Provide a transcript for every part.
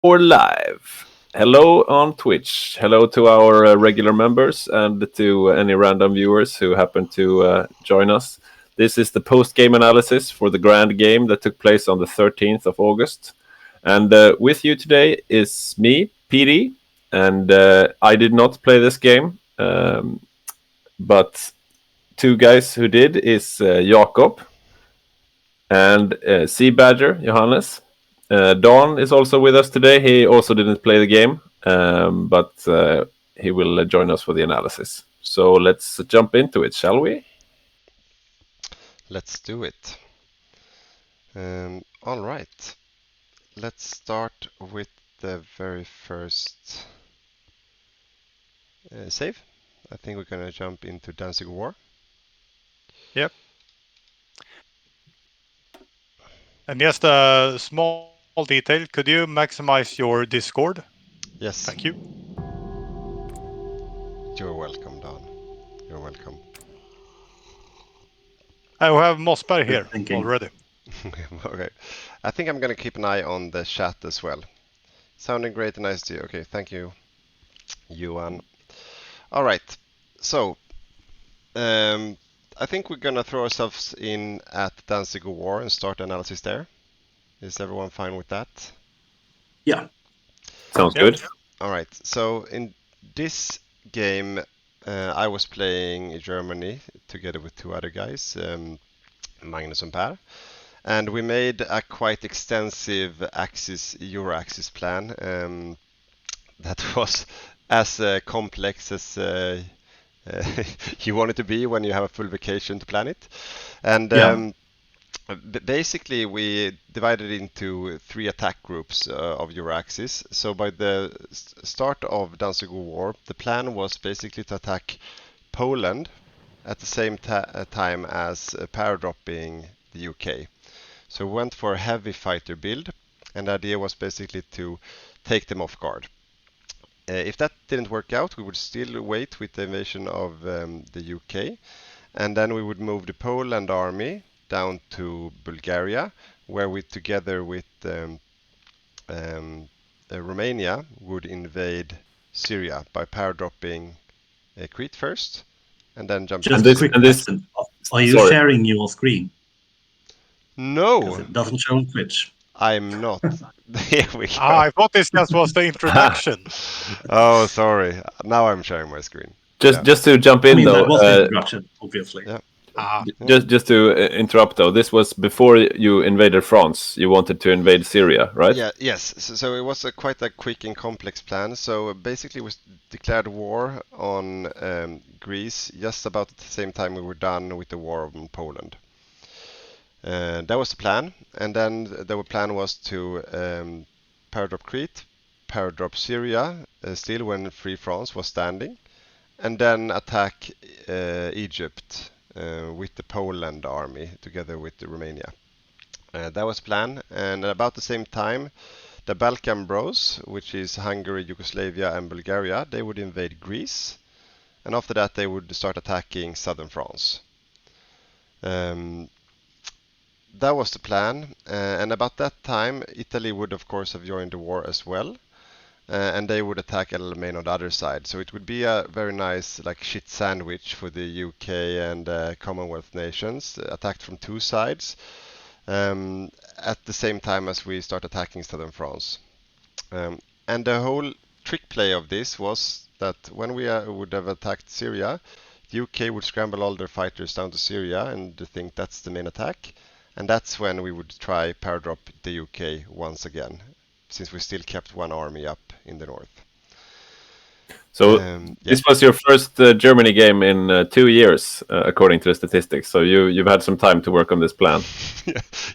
Or live. Hello on Twitch. Hello to our regular members and to any random viewers who happen to join us. This is the post game analysis for the Grand Game that took place on the 13th of August. And with you today is me, PD, and I did not play this game, but two guys who did is Jaakob and Sea Badger, Johannes. Dawn is also with us today. He also didn't play the game, but he will join us for the analysis. So let's jump into it, shall we? Let's do it. All right. Let's start with the very first save. I think we're going to jump into Danzig War. Yep. And just a small detail, could you maximize your Discord? Yes. Thank you. You're welcome, Don. You're welcome. I have Mossberg here already. Okay. I think I'm going to keep an eye on the chat as well. Sounding great and nice to you. Okay, thank you, Johan. All right. So, I think we're going to throw ourselves in at Danzig War and start the analysis there. Is everyone fine with that? Yeah. Sounds good. All right. So in this game, I was playing Germany together with two other guys, Magnus and Per, and we made a quite extensive Euro-axis plan that was as complex as you want it to be when you have a full vacation to plan it. And basically, we divided into three attack groups of Euro-axis. So by the start of Danzig War, the plan was basically to attack Poland at the same time as paradropping the UK. So we went for a heavy fighter build, and the idea was basically to take them off guard. If that didn't work out, we would still wait with the invasion of the UK, and then we would move the Poland army down to Bulgaria, where we, together with Romania, would invade Syria by paradropping Crete first, and then jump. Just a quick question: are you sharing your screen? No, it doesn't show on Twitch. I'm not. Here we go. I thought this just was the introduction. Oh, sorry. Now I'm sharing my screen. Just to jump in, though. That was the introduction, obviously. Yeah. Just to interrupt, though, this was before you invaded France. You wanted to invade Syria, right? Yeah. Yes. So it was quite a quick and complex plan. So basically, we declared war on Greece just about at the same time we were done with the war on Poland. That was the plan, and then the plan was to paradrop Crete, paradrop Syria, still when Free France was standing, and then attack Egypt with the Poland army together with the Romania. That was the plan, and at about the same time, the Balkan Bros, which is Hungary, Yugoslavia, and Bulgaria, they would invade Greece, and after that they would start attacking southern France. That was the plan, and about that time, Italy would of course have joined the war as well, and they would attack El Alamein on the other side. So it would be a very nice shit sandwich for the UK and Commonwealth nations, attacked from two sides, at the same time as we start attacking southern France. And the whole trick play of this was that when we would have attacked Syria, the UK would scramble all their fighters down to Syria and think that's the main attack. And that's when we would try paradrop the UK once again, since we still kept one army up in the north. So this was your first Germany game in 2 years, according to the statistics. So you've had some time to work on this plan.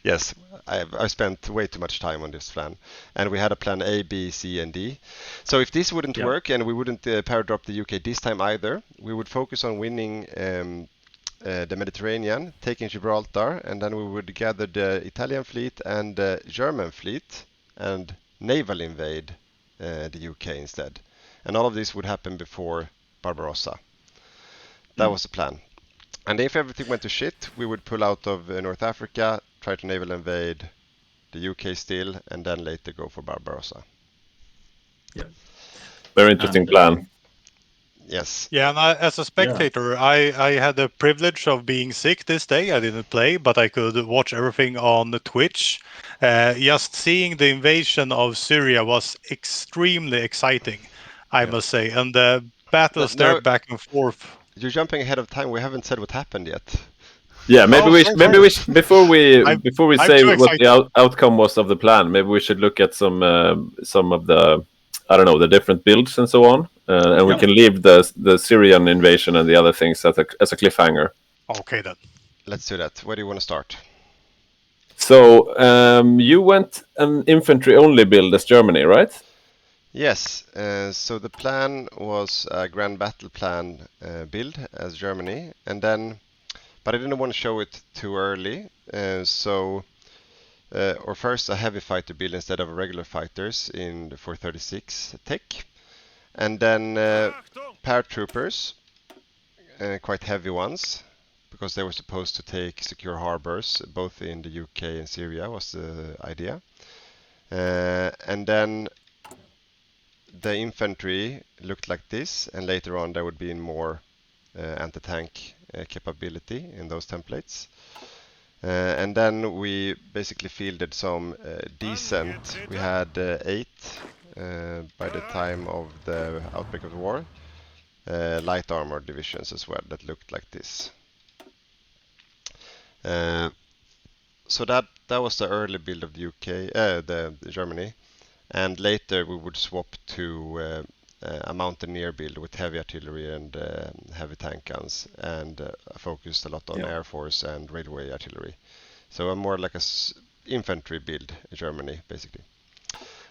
Yes, I spent way too much time on this plan, and we had a plan A, B, C, and D. So if this wouldn't work and we wouldn't paradrop the UK this time either, we would focus on winning the Mediterranean, taking Gibraltar, and then we would gather the Italian fleet and the German fleet and naval invade the UK instead. And all of this would happen before Barbarossa. That was the plan. And if everything went to shit, we would pull out of North Africa, try to naval invade the UK still, and then later go for Barbarossa. Yeah. Very interesting plan. Yes. Yeah, and as a spectator, I had the privilege of being sick this day. I didn't play, but I could watch everything on the Twitch. Just seeing the invasion of Syria was extremely exciting, I must say. And the battles there No, back and forth. you're jumping ahead of time. We haven't said what happened yet. Yeah, maybe Oh, we sorry, maybe we sorry. before we I'm say too what the excited. outcome was of the plan, maybe we should look at some of the, I don't know, the different builds and so on, and we can leave the Syrian invasion and the other things as a cliffhanger. Okay, then. Let's do that. Where do you want to start? So you went an infantry only build as Germany, right? Yes, so the plan was a grand battle plan build as Germany, and then, but I didn't want to show it too early, or first a heavy fighter build instead of regular fighters in the 436 tech, and then paratroopers, quite heavy ones, because they were supposed to take secure harbors both in the UK and Syria was the idea, and then the infantry looked like this, and later on there would be more anti-tank capability in those templates. And then we basically fielded some decent. We had 8 by the time of the outbreak of the war, light armor divisions as well that looked like this. So that was the early build of the UK, the Germany. And later we would swap to a mountaineer build with heavy artillery and heavy tank guns, and focused a lot on air force and railway artillery. So a more like a infantry build in Germany, basically.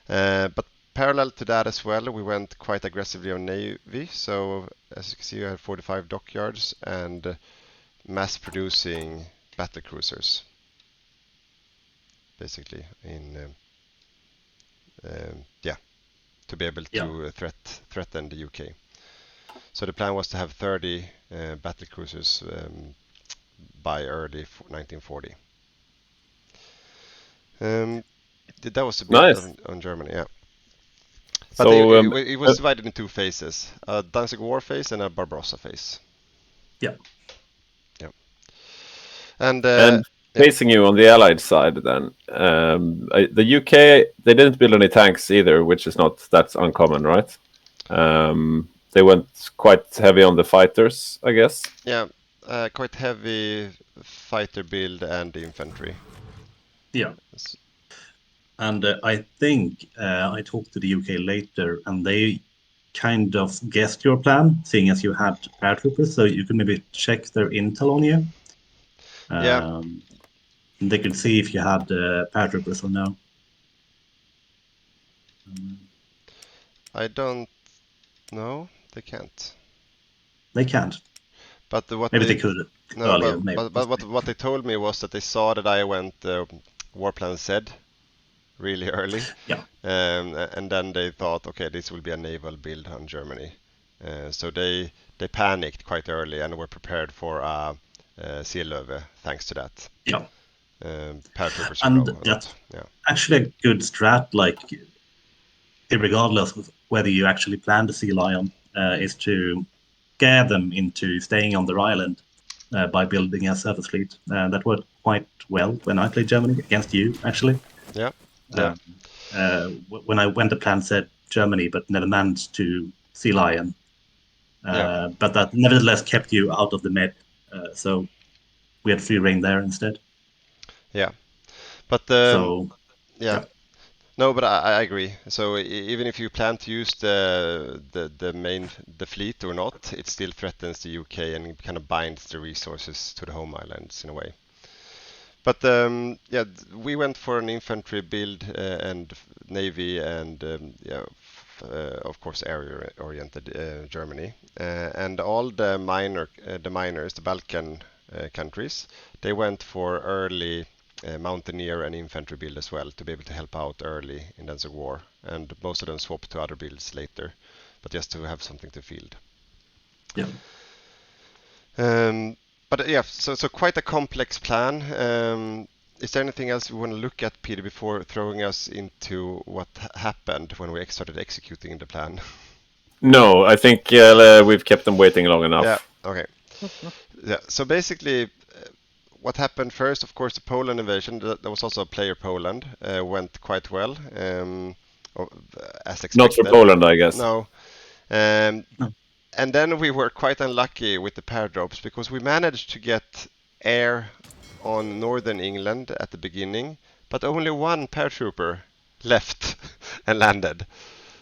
But parallel to that as well, we went quite aggressively on navy. So as you can see, we had 45 dockyards and mass producing battle cruisers, basically in to be able to threaten the UK. So the plan was to have 30 battle cruisers by early 1940. That was the build on Germany, yeah. But So it was divided in 2 phases: a Danzig War phase and a Barbarossa phase. Yeah. Yeah. And facing you on the Allied side, then the UK, they didn't build any tanks either, which is not that uncommon, right? They went quite heavy on the fighters, I guess. Yeah, quite heavy fighter build and infantry. Yeah. And I think I talked to the UK later, and they kind of guessed your plan, seeing as you had paratroopers, so you could maybe check their intel on you. Yeah. They could see if you had paratroopers or no. I don't know. They can't. They can't. But what maybe they could no, earlier. but what they told me was that they saw that I went war plan Z really early. Yeah. And then they thought, okay, this will be a naval build on Germany. So they panicked quite early and were prepared for a Seelöwe thanks to that. Yeah. Paratroopers and grow a that's lot. actually a good strat, like regardless of whether you actually plan the Sea Lion, is to scare them into staying on their island by building a surface fleet. That worked quite well when I played Germany against you, actually. Yeah. When I went, the plan said Germany, but never managed to Sea Lion. But that nevertheless kept you out of the med. So we had free reign there instead. Yeah. But yeah. No, but I agree. So even if you plan to use the fleet or not, it still threatens the UK and kind of binds the resources to the home islands in a way. But we went for an infantry build and navy and of course area-oriented Germany, and all the miners, the Balkan countries, they went for early mountaineer and infantry build as well to be able to help out early in Danzig War, and most of them swapped to other builds later, but just to have something to field. Yeah. But yeah, so quite a complex plan. is there anything else we want to look at, Peter, before throwing us into what happened when we started executing the plan? No, I think we've kept them waiting long enough. Yeah, okay. Yeah, so basically, what happened first, of course, the Poland invasion, there was also a player Poland, went quite well, as expected. Not for Poland, I guess. No. And then we were quite unlucky with the pair drops because we managed to get air on northern England at the beginning, but only one paratrooper left and landed.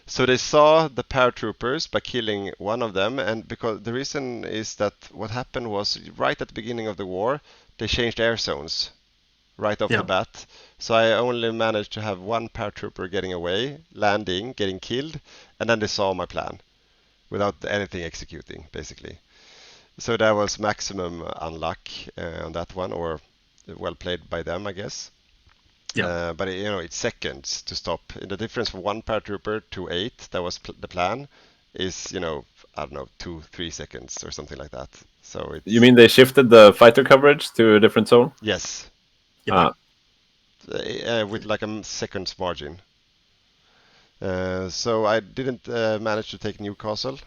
So they saw the paratroopers by killing one of them, and because the reason is that what happened was right at the beginning of the war, they changed air zones right off the bat. So I only managed to have one paratrooper getting away, landing, getting killed, and then they saw my plan without anything executing, basically. So that was maximum unluck on that one, or well played by them, I guess. Yeah. But it's seconds to stop. The difference from one paratrooper to 8, that was the plan, is I don't know, 2-3 seconds or something like that. So it's... You mean they shifted the fighter coverage to a different zone? Yes. With like a second's margin. So I didn't manage to take Newcastle,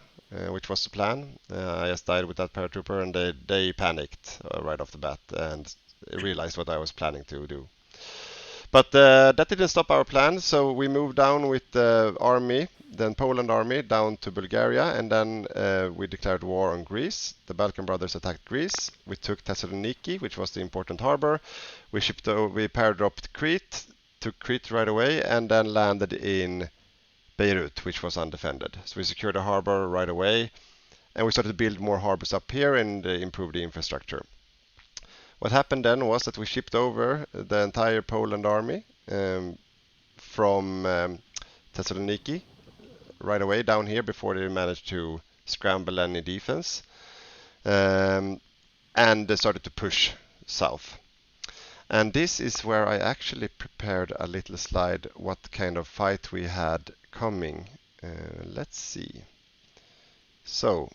which was the plan. I just died with that paratrooper, and they panicked right off the bat and realized what I was planning to do. But that didn't stop our plan, so we moved down with the army, then Poland army, down to Bulgaria, and then we declared war on Greece. The Balkan brothers attacked Greece. We took Thessaloniki, which was the important harbor. We pair-dropped Crete, took Crete right away, and then landed in Beirut, which was undefended. So we secured the harbor right away, and we started to build more harbors up here and improve the infrastructure. What happened then was that we shipped over the entire Poland army from Thessaloniki right away down here before they managed to scramble any defense, and they started to push south. And this is where I actually prepared a little slide what kind of fight we had coming. Let's see. So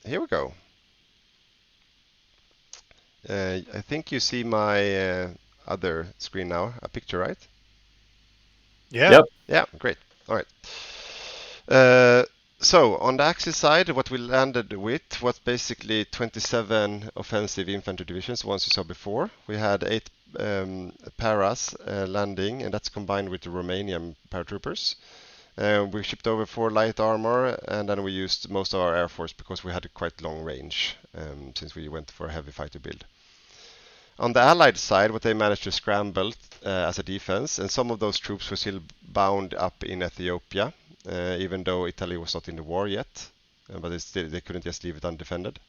here we go. I think you see my other screen now, a picture, right? Yeah. Yep. Yeah, great. All right. So on the Axis side, what we landed with was basically 27 offensive infantry divisions, ones you saw before. We had 8 paras landing, and that's combined with the Romanian paratroopers. We shipped over 4 light armor, and then we used most of our air force because we had a quite long range since we went for a heavy fighter build. On the Allied side, what they managed to scramble as a defense, and some of those troops were still bound up in Ethiopia, even though Italy was not in the war yet, but they couldn't just leave it undefended.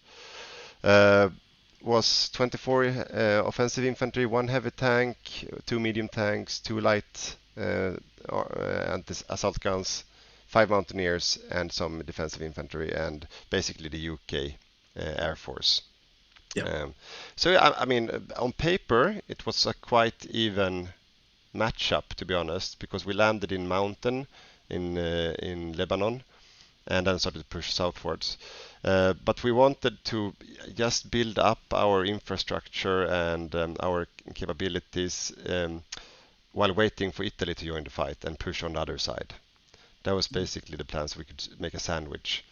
Was 24 offensive infantry, 1 heavy tank, 2 medium tanks, 2 light assault guns, 5 mountaineers, and some defensive infantry, and basically the UK Air Force. Yeah. So I mean, on paper, it was a quite even matchup, to be honest, because we landed in mountain in Lebanon, and then started to push southwards. But we wanted to just build up our infrastructure and our capabilities while waiting for Italy to join the fight and push on the other side. That was basically the plan, so we could make a sandwich.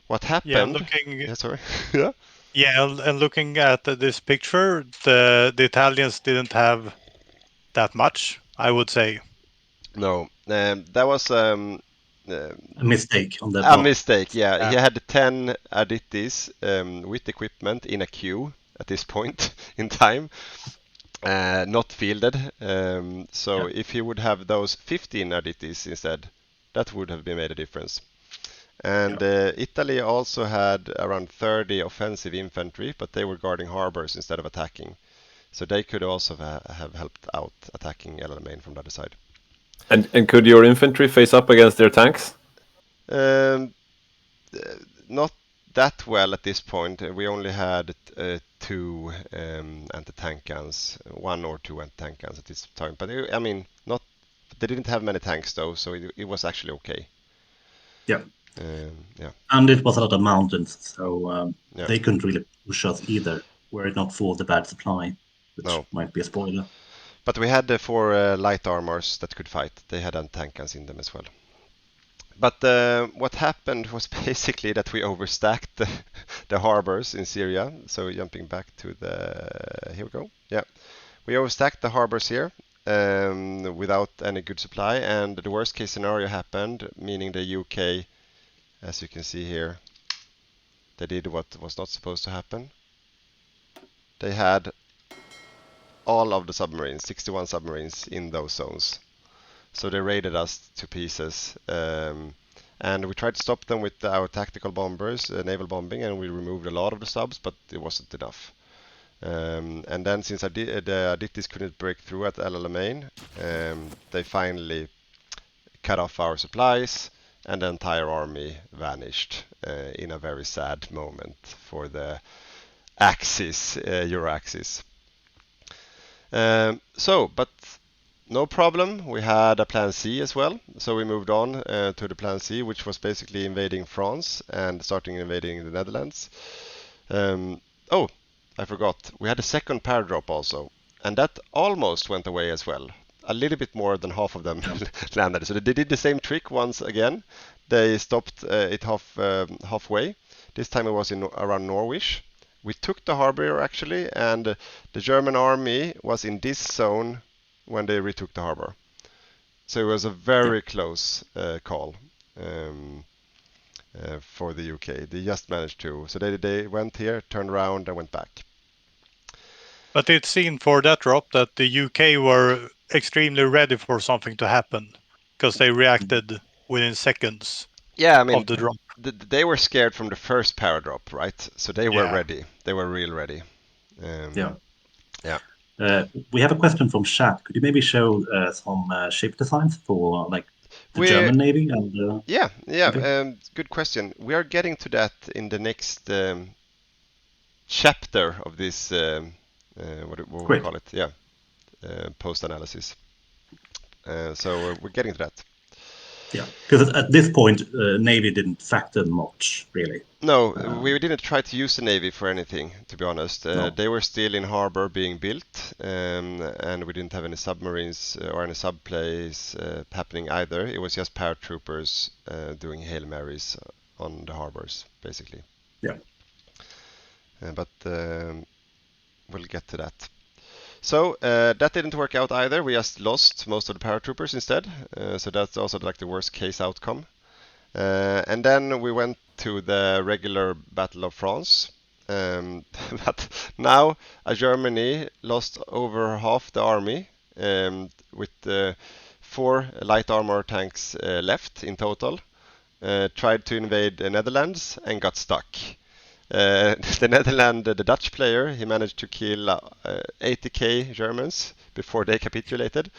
What happened? Yeah, sorry. Yeah. Yeah, and looking at this picture, the Italians didn't have that much, I would say. No, that was a mistake on the a part. mistake. Yeah, he had 10 Adittis with equipment in a queue at this point in time, not fielded. So if he would have those 15 Adittis instead, that would have made a difference. And Italy also had around 30 offensive infantry, but they were guarding harbors instead of attacking. So they could also have helped out attacking El Alamein from the other side. And could your infantry face up against their tanks? Not that well at this point. We only had 2 anti-tank guns, 1 or 2 anti-tank guns at this time. But I mean, not. They didn't have many tanks though, so it was actually okay. Yeah. Yeah. And it was a lot of mountains, so they couldn't really push us either, were it not for the bad supply. which No. might be a spoiler. But we had the 4 light armors that could fight. They had anti-tank guns in them as well. But what happened was basically that we overstacked the harbors in Syria. So jumping back to here we go. Yeah, we overstacked the harbors here without any good supply, and the worst case scenario happened, meaning the UK, as you can see here, they did what was not supposed to happen. They had all of the submarines, 61 submarines in those zones. So they raided us to pieces. And we tried to stop them with our tactical bombers, naval bombing, and we removed a lot of the subs, but it wasn't enough. And then since the Adittis couldn't break through at El Alamein, they finally cut off our supplies, and the entire army vanished in a very sad moment for the Axis, Euro Axis. But no problem. We had a plan C as well. So we moved on to the plan C, which was basically invading France and starting invading the Netherlands. Oh, I forgot. We had a second paradrop also, and that almost went away as well. A little bit more than half of them landed. So they did the same trick once again. They stopped it halfway. This time it was around Norwich. We took the harbor actually, and the German army was in this zone when they retook the harbor. So it was a very close call for the UK. They just managed to. So they went here, turned around, and went back. But it seemed for that drop that the UK were extremely ready for something to happen because they reacted within seconds Yeah, I mean, of the drop. they were scared from the first paradrop, right? So they were Yeah. ready. They were real ready. Yeah. Yeah. We have a question from chat. Could you maybe show some ship designs for like the We're German Navy and Yeah, okay. good question. We are getting to that in the next chapter of this, what we Great. call it, yeah, post-analysis. So we're getting to that. Yeah, because at this point, Navy didn't factor much really. No, we didn't try to use the Navy for anything, to be honest. No. They were still in harbor being built, and we didn't have any submarines or any subplays happening either. It was just paratroopers doing Hail Marys on the harbors, basically. Yeah. But we'll get to that. So that didn't work out either. We just lost most of the paratroopers instead. So that's also like the worst case outcome. And then we went to the regular Battle of France. But now Germany lost over half the army with 4 light armor tanks left in total. Tried to invade the Netherlands and got stuck. The Netherlands, the Dutch player, he managed to kill 80k Germans before they capitulated.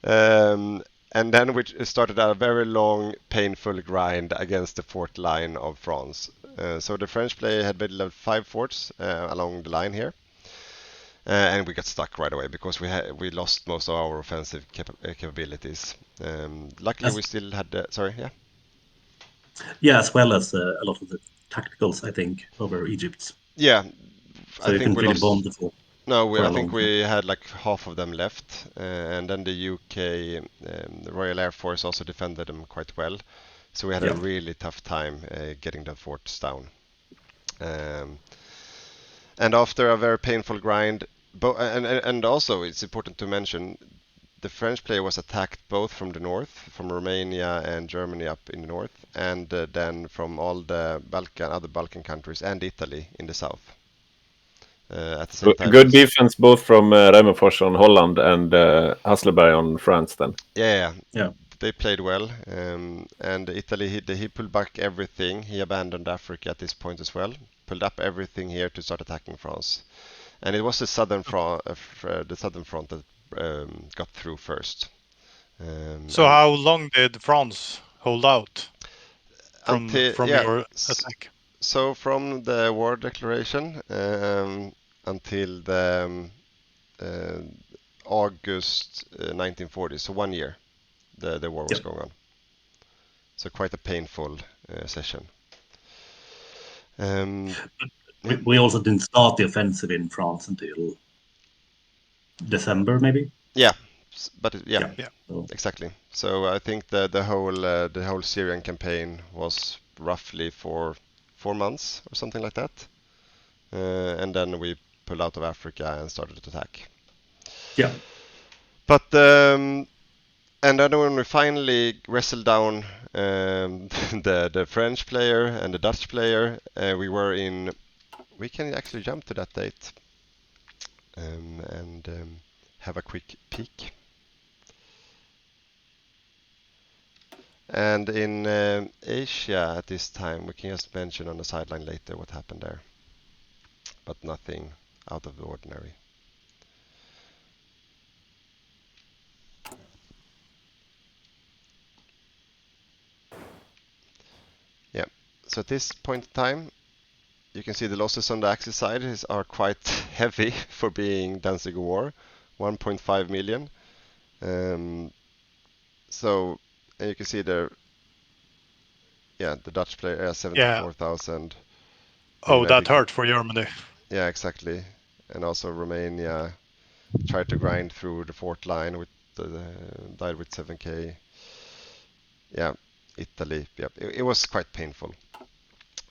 And then we started a very long, painful grind against the fort line of France. So the French player had built 5 forts along the line here. And we got stuck right away because we lost most of our offensive capabilities. Luckily, we still had sorry, yeah. Yeah, as well as a lot of the tacticals, I think, over Egypt. Yeah, So I you think couldn't we really lost. bomb for No, for I a long think time. we had like half of them left, and then the UK, the Royal Air Force also defended them quite well. So we had a really tough time getting the forts down. And after a very painful grind, and also it's important to mention, the French player was attacked both from the north, from Romania and Germany up in the north, and then from all the other Balkan countries and Italy in the south. At the same time. Good defense both from Rijmenfors on Holland and Hasselberg on France then. Yeah. Yeah. They played well. And Italy, he pulled back everything. He abandoned Africa at this point as well. Pulled up everything here to start attacking France. And it was the southern front that got through first. So how long did France hold out from your attack? So from the war declaration until the August 1940, so 1 year, the war was going on. So quite a painful session. We also didn't start the offensive in France until December, maybe. Yeah, Yeah. So, exactly. So I think the whole Syrian campaign was roughly for 4 months or something like that, and then we pulled out of Africa and started to attack. yeah. But and then when we finally wrestled down the French player and the Dutch player, we were in. We can actually jump to that date and have a quick peek. And in Asia at this time, we can just mention on the sideline later what happened there, but nothing out of the ordinary. Yeah, so at this point in time, you can see the losses on the Axis side are quite heavy for being Danzig War, 1.5 million. So and you can see there, yeah, the Dutch player has 74,000. Oh, that hurt for Germany. Yeah, exactly. And also Romania tried to grind through the fourth line with died with 7k. Yeah, Italy. Yeah, it was quite painful.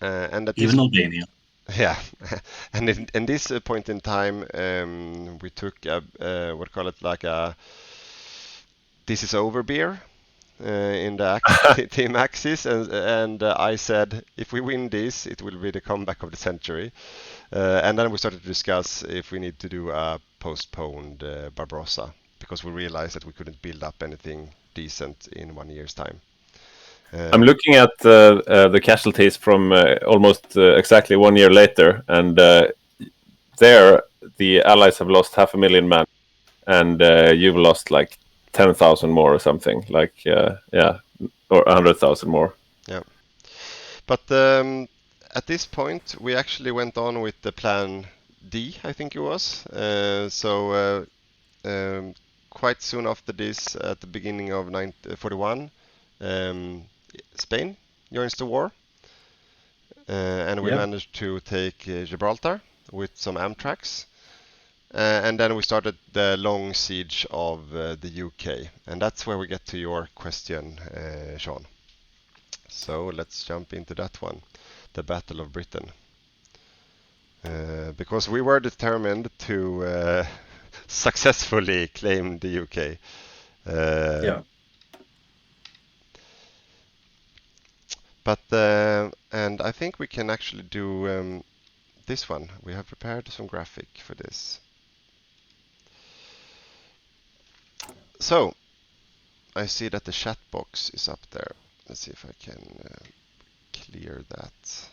And at even Albania. yeah, and in this point in time, we took what call it like a this is over beer in the team Axis, and I said if we win this, it will be the comeback of the century. And then we started to discuss if we need to do a postponed Barbarossa because we realized that we couldn't build up anything decent in 1 year's time. I'm looking at the casualties from almost exactly 1 year later, and there the Allies have lost 500,000 men, and you've lost like 10,000 more or something, like yeah, or 100,000 more. Yeah, but at this point we actually went on with the plan D, I think it was. So quite soon after this, at the beginning of 1941, Spain joins the war, and we managed to take Gibraltar with some Amtracs. And then we started the long siege of the UK, and that's where we get to your question, Sean. So let's jump into that one, the Battle of Britain. Because we were determined to successfully claim the UK. Yeah. But and I think we can actually do this one. We have prepared some graphic for this. So I see that the chat box is up there. Let's see if I can clear that.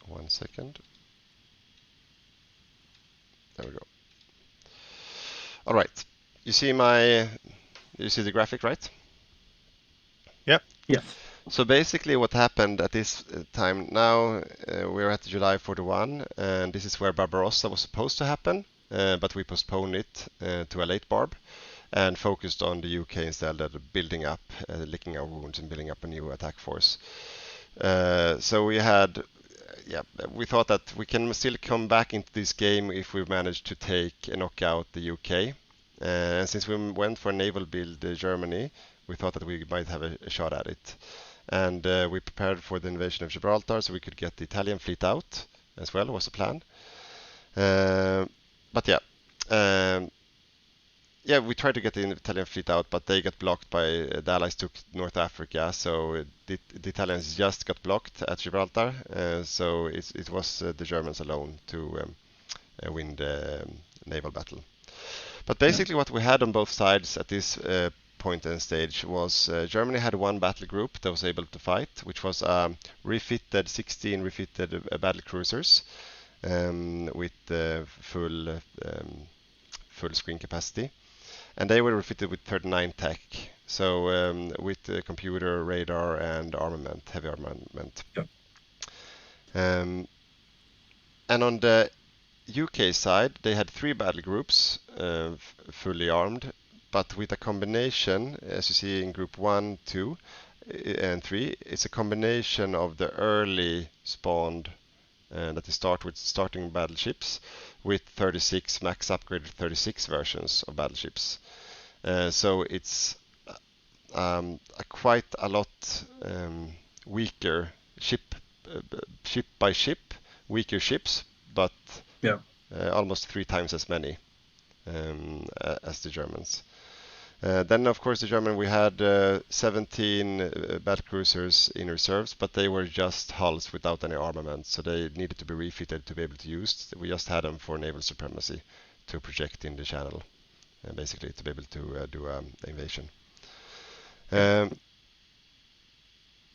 1 second. There we go. All right. You see the graphic, right? Yep. Yes. So basically what happened at this time now, we're at July 41, and this is where Barbarossa was supposed to happen, but we postponed it to a late Barb and focused on the UK instead of building up, licking our wounds and building up a new attack force. So we had, we thought that we can still come back into this game if we manage to take and knock out the UK. And since we went for a naval build Germany, we thought that we might have a shot at it. And we prepared for the invasion of Gibraltar so we could get the Italian fleet out as well, was the plan. But yeah, we tried to get the Italian fleet out, but they got blocked by the Allies took North Africa, so the Italians just got blocked at Gibraltar. So it was the Germans alone to win the naval battle. But basically, what we had on both sides at this point and stage was Germany had one battle group that was able to fight, which was 16 refitted battle cruisers with full screen capacity. And they were refitted with 39 tech, so with computer, radar, and armament, heavy armament. Yep. And on the UK side, they had 3 battle groups, fully armed, but with a combination, as you see in group 1, 2, and 3, it's a combination of the early spawned that they start with starting battleships with 36 max upgraded 36 versions of battleships. So it's quite a lot weaker ship by ship, weaker ships, but almost 3 times as many as the Germans. Then, of course, the German, we had 17 battlecruisers in reserves, but they were just hulls without any armament, so they needed to be refitted to be able to use. We just had them for naval supremacy to project in the channel, basically to be able to do an invasion.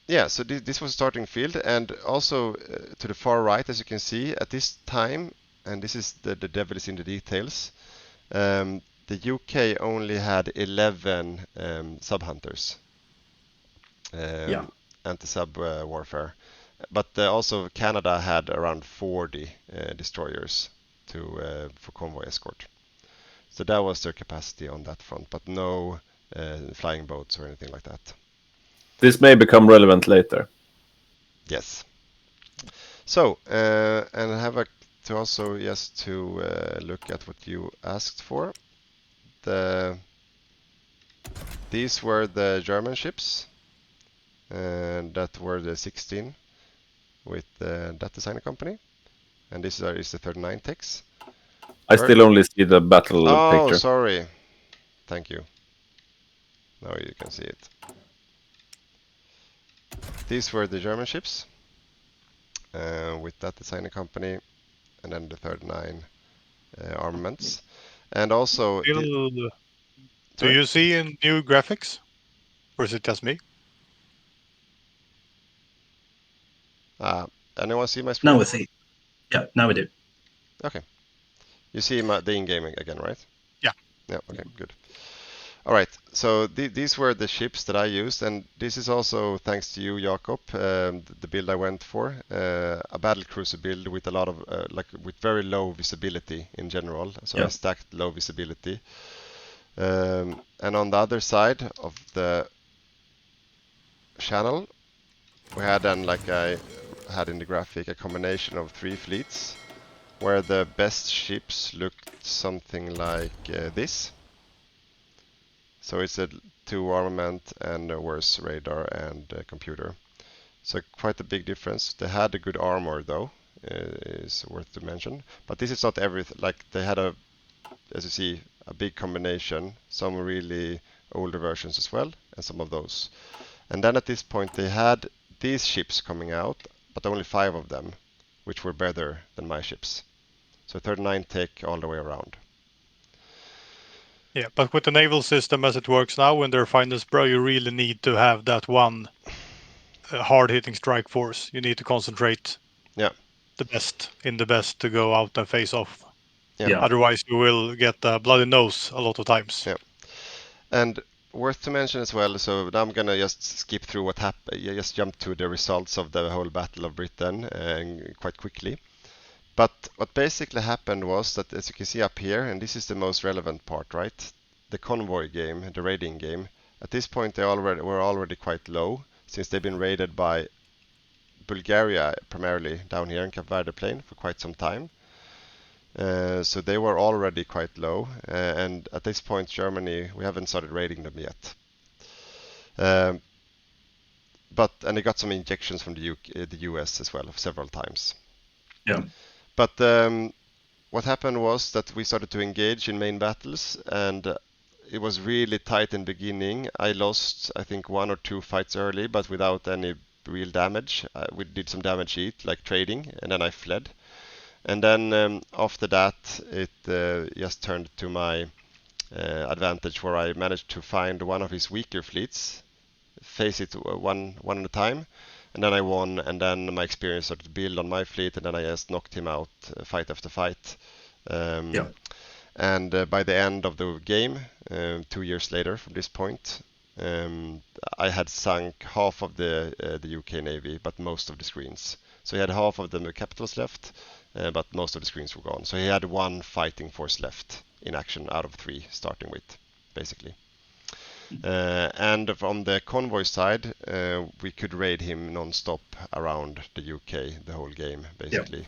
Yeah, so this was starting field, and also to the far right, as you can see, at this time, and this is the devil is in the details, the UK only had 11 sub-hunters, anti-sub warfare, but also Canada had around 40 destroyers for convoy escort. So that was their capacity on that front, but no flying boats or anything like that. This may become relevant later. Yes. So, and I have to also just to look at what you asked for. These were the German ships, and that were the 16 with that designer company, and this is the 39 techs. I still only see the battle picture. Oh, sorry. Thank you. Now you can see it. These were the German ships with that designer company, and then the 39 armaments, and also. Do you see in new graphics, or is it just me? Anyone see my screen? Now we see. Yeah, now we do. Okay. You see the in-game again, right? Yeah. Yeah. Okay. Good. All right. So these were the ships that I used, and this is also thanks to you, Jaakob. The build I went for, a battlecruiser build with a lot of with very low visibility in general. So I stacked low visibility. And on the other side of the channel, we had then, like I had in the graphic, a combination of 3 fleets, where the best ships looked something like this. So it's a 2 armament and a worse radar and computer. So quite a big difference. They had a good armor though, is worth to mention. But this is not everything. Like they had as you see, a big combination. Some really older versions as well, and some of those. And then at this point they had these ships coming out, but only 5 of them, which were better than my ships. So 39 tech all the way around. Yeah, but with the naval system as it works now, in their finest bro, you really need to have that one hard-hitting strike force. You need to concentrate the best to go out and face off. Yeah. Otherwise, you will get a bloody nose a lot of times. Yeah. And worth to mention as well, so now I'm gonna just skip through what happened, just jump to the results of the whole Battle of Britain quite quickly. But what basically happened was that, as you can see up here, and this is the most relevant part, right? The convoy game, the raiding game. At this point, they were already quite low, since they've been raided by Bulgaria primarily down here in Cape Verde Plain for quite some time. So they were already quite low, and at this point, Germany, we haven't started raiding them yet. And they got some injections from the US as well, several times. Yeah. But what happened was that we started to engage in main battles, and it was really tight in the beginning. I lost, I think, 1 or 2 fights early, but without any real damage. We did some damage eat, like trading, and then I fled. And then after that, it just turned to my advantage, where I managed to find one of his weaker fleets, face it one at a time, and then I won. And then my experience started to build on my fleet, and then I just knocked him out fight after fight. And by the end of the game, 2 years later from this point, I had sunk half of the UK Navy, but most of the screens. So he had half of the capitals left, but most of the screens were gone. So he had 1 fighting force left in action out of 3 starting with, basically. And from the convoy side, we could raid him non-stop around the UK the whole game, basically.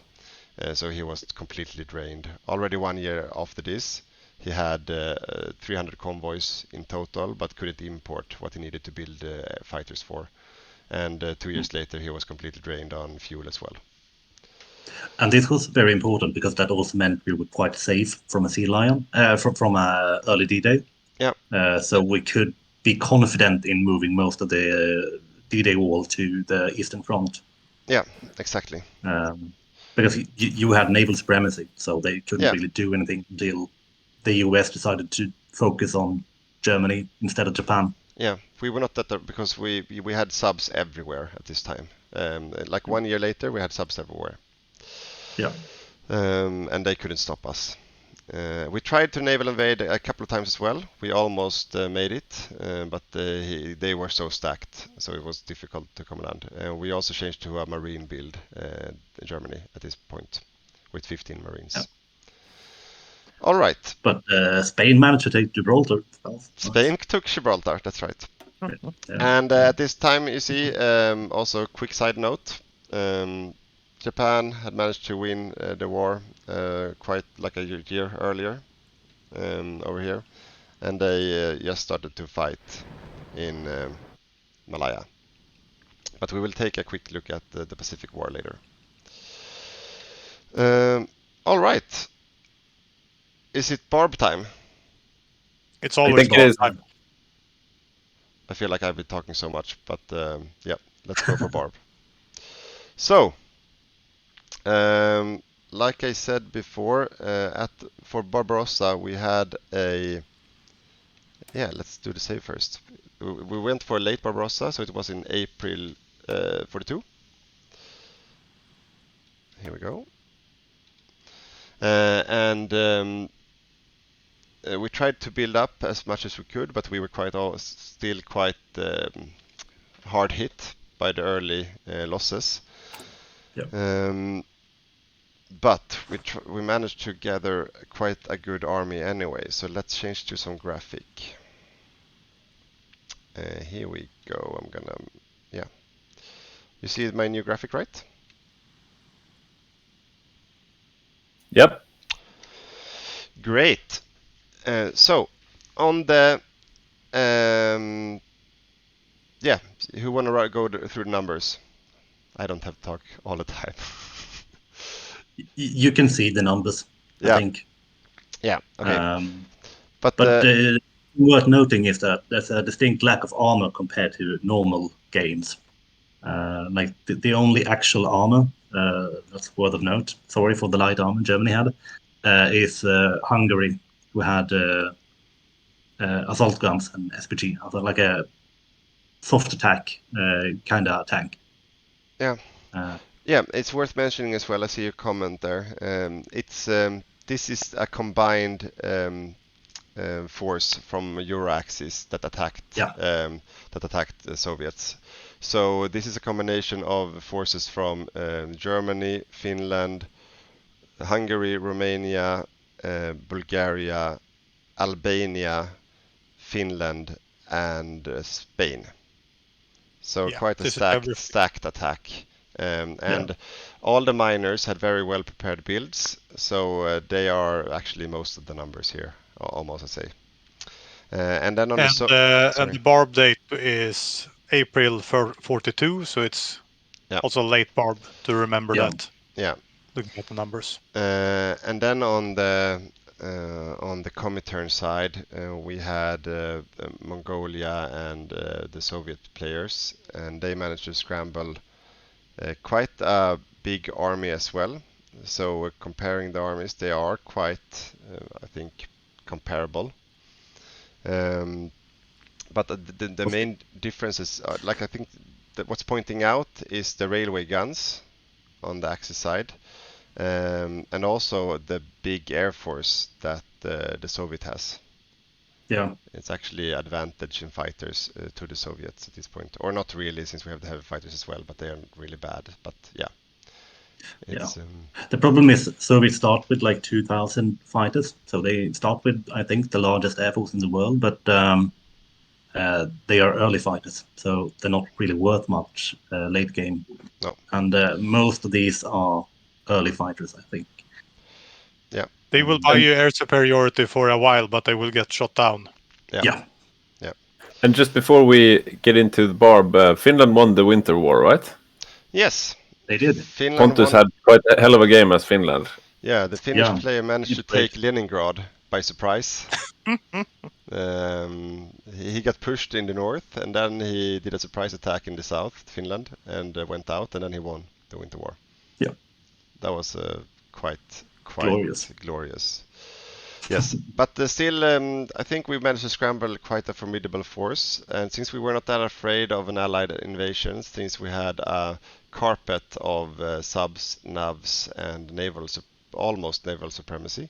So he was completely drained. Already 1 year after this, he had 300 convoys in total, but couldn't import what he needed to build fighters for. And 2 years later, he was completely drained on fuel as well. And this was very important because that also meant we were quite safe from a Sea Lion, from early D-Day. Yeah. So we could be confident in moving most of the D-Day wall to the Eastern Front. Yeah, exactly. Because you had naval supremacy, so they couldn't really do anything until the US decided to focus on Germany instead of Japan. Yeah, we were not that because we had subs everywhere at this time. Like 1 year later, we had subs everywhere. Yeah. And they couldn't stop us. We tried to naval invade a couple of times as well. We almost made it, but they were so stacked, so it was difficult to come land. We also changed to a marine build in Germany at this point with 15 marines. Yeah. All right. But Spain managed to take Gibraltar. Spain took Gibraltar, that's right. Yeah. And at this time, you see, also a quick side note, Japan had managed to win the war quite like a year earlier over here, and they just started to fight in Malaya. But we will take a quick look at the Pacific War later. All right. Is it barb time? It's always barb time. I feel like I've been talking so much, but yeah, let's go for barb. So, like I said before, for Barbarossa we had a... Yeah, let's do the save first. We went for late Barbarossa, so it was in April 42. Here we go. We tried to build up as much as we could, but we were still quite hard hit by the early losses. Yep. But we managed to gather quite a good army anyway, so let's change to some graphic. Here we go. I'm gonna... Yeah. You see my new graphic, right? Yep. Great. So, on the... yeah, who want to go through the numbers? I don't have to talk all the time. You can see the numbers, I think. Yeah, okay. But worth noting is that there's a distinct lack of armor compared to normal games. Like the only actual armor, that's worth of note, sorry for the light armor Germany had, is Hungary, who had assault guns and SPG, like a soft attack kind of tank. Yeah. Yeah, it's worth mentioning as well. I see your comment there. This is a combined force from Euro-Axis that attacked the Soviets. So this is a combination of forces from Germany, Finland, Hungary, Romania, Bulgaria, Albania, Finland, and Spain. So quite a stacked attack. And all the miners had very well prepared builds, so they are actually most of the numbers here, almost I say. And then on the barb date is April 42, so it's also late barb to remember that. Yeah. Looking at the numbers. And then on the Comintern side, we had Mongolia and the Soviet players, and they managed to scramble quite a big army as well. So comparing the armies, they are quite, I think, comparable. But the main differences, like I think that what's pointing out is the railway guns on the Axis side, and also the big air force that the Soviet has. Yeah, it's actually advantage in fighters to the Soviets at this point, or not really, since we have the heavy fighters as well, but they are really bad. But yeah, it's the problem is Soviets start with like 2,000 fighters, so they start with, I think, the largest air force in the world, but they are early fighters, so they're not really worth much late game. No. And most of these are early fighters, I think. Yeah. They will buy you air superiority for a while, but they will get shot down. Yeah. And just before we get into the Barb, Finland won the Winter War, right? Yes. They did. Finland Pontus won. had quite a hell of a game as Finland. Yeah, the Finnish player managed to take Leningrad by surprise. He got pushed in the north, and then he did a surprise attack in the south, Finland, and went out, and then he won the Winter War. Yeah. That was quite glorious. Yes, but still, I think we managed to scramble quite a formidable force, and since we were not that afraid of an allied invasion, since we had a carpet of subs, navs, and almost naval supremacy,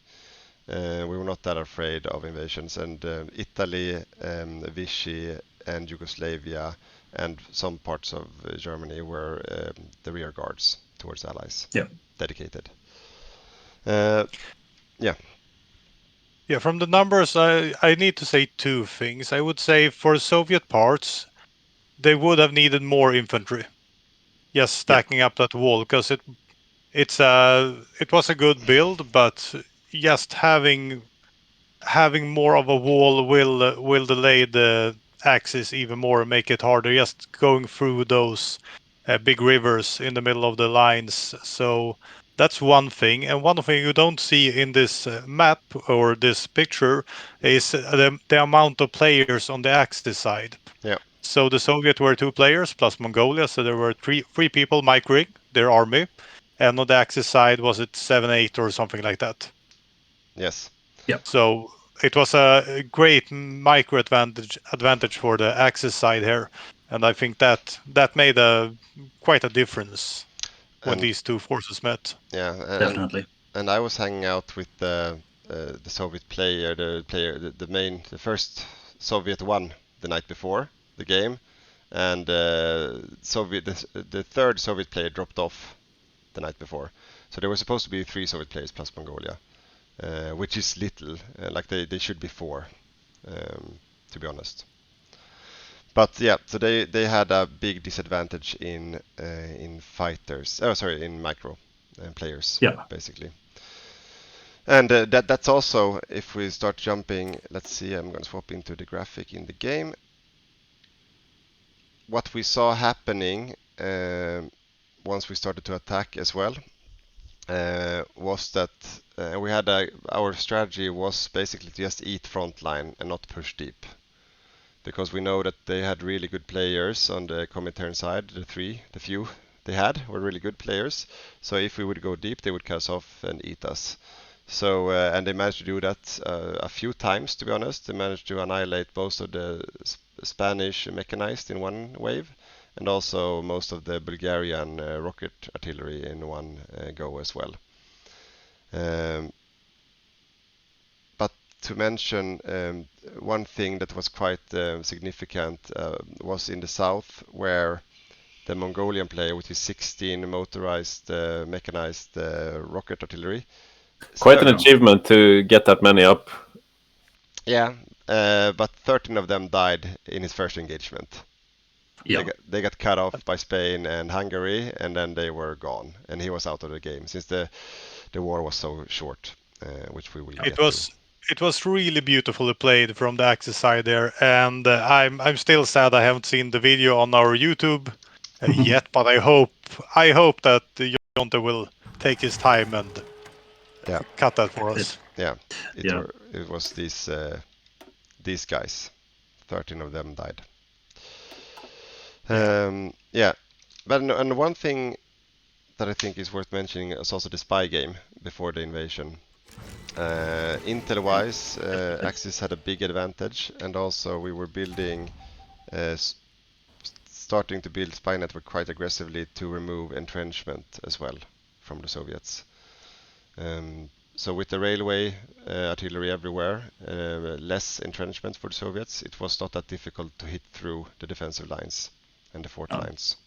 we were not that afraid of invasions, and Italy, Vichy, and Yugoslavia, and some parts of Germany were the rear guards towards allies. Yeah. Dedicated. Yeah, from the numbers, I need to say two things. I would say for Soviet parts, they would have needed more infantry. Just stacking up that wall, because it was a good build, but just having more of a wall will delay the axis even more and make it harder. Just going through those big rivers in the middle of the lines. So that's one thing. And one thing you don't see in this map or this picture is the amount of players on the Axis side. Yeah. So the Soviet were 2 players plus Mongolia, so there were three people micring their army, and on the Axis side was it 7, 8 or something like that. Yes. Yeah. So it was a great micro advantage for the Axis side here, and I think that made quite a difference when these two forces met. Yeah, Definitely. And I was hanging out with the Soviet player, the first Soviet won the night before the game, and the third Soviet player dropped off the night before. So there were supposed to be 3 Soviet players plus Mongolia, which is little. Like they should be 4, to be honest. But yeah, so they had a big disadvantage in fighters. Oh, sorry, in micro players. Yeah. Basically. And that's also, if we start jumping, let's see, I'm going to swap into the graphic in the game. What we saw happening once we started to attack as well was that we had our strategy was basically to just eat frontline and not push deep. Because we know that they had really good players on the Comintern side. The few they had were really good players. So if we would go deep, they would cut us off and eat us. So and they managed to do that a few times, to be honest. They managed to annihilate most of the Spanish mechanized in one wave, and also most of the Bulgarian rocket artillery in one go as well. But to mention one thing that was quite significant was in the south, where the Mongolian player with his 16 motorized mechanized rocket artillery. Quite an achievement to get that many up. Yeah, but 13 of them died in his first engagement. Yeah. They got cut off by Spain and Hungary, and then they were gone, and he was out of the game since the war was so short, which we will get to. It was really beautifully played from the Axis side there, and I'm still sad I haven't seen the video on our YouTube yet, but I hope that Jonte will take his time and cut that for us. It was these guys. 13 of them died. But and one thing that I think is worth mentioning is also the spy game before the invasion. Intel-wise, Axis had a big advantage, and also we were building, starting to build spy network quite aggressively to remove entrenchment as well from the Soviets. So with the railway, artillery everywhere, less entrenchment for the Soviets, it was not that difficult to hit through the defensive lines and the fort lines.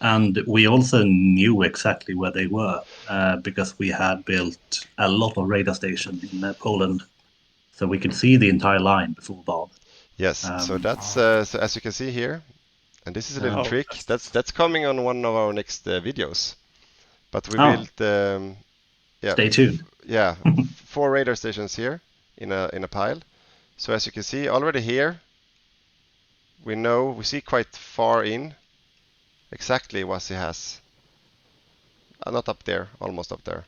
And we also knew exactly where they were because we had built a lot of radar stations in Poland, so we could see the entire line before Bob. Yes, so that's so as you can see here, and this is a little Oh, trick. That's coming on one of our next videos. But we Oh. built yeah, Stay tuned. yeah, 4 radar stations here in a pile. So as you can see already here, we see quite far in exactly what he has. Not up there, almost up there,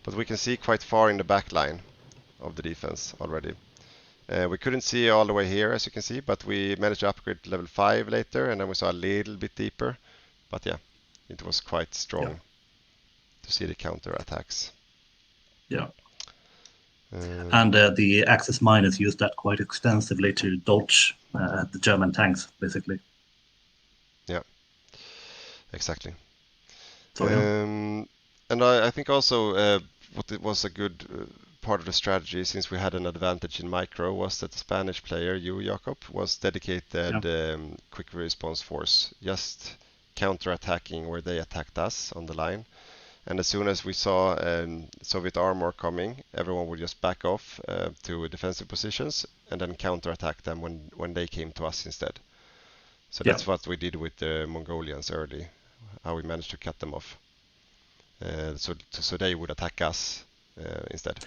but we can see quite far in the back line of the defense already. We couldn't see all the way here, as you can see, but we managed to upgrade to level 5 later, and then we saw a little bit deeper. But yeah, it was quite strong to see the counter attacks. Yeah. And the Axis miners used that quite extensively to dodge the German tanks, basically. Yeah, exactly. So, And I think also what it was a good part of the strategy, since we had an advantage in micro, was that the Spanish player, you, Jaakob, was dedicated quick response force, just counter-attacking where they attacked us on the line. And as soon as we saw Soviet armor coming, everyone would just back off to defensive positions and then counter-attack them when they came to us instead. So that's what we did with the Mongolians early, how we managed to cut them off. So they would attack us instead.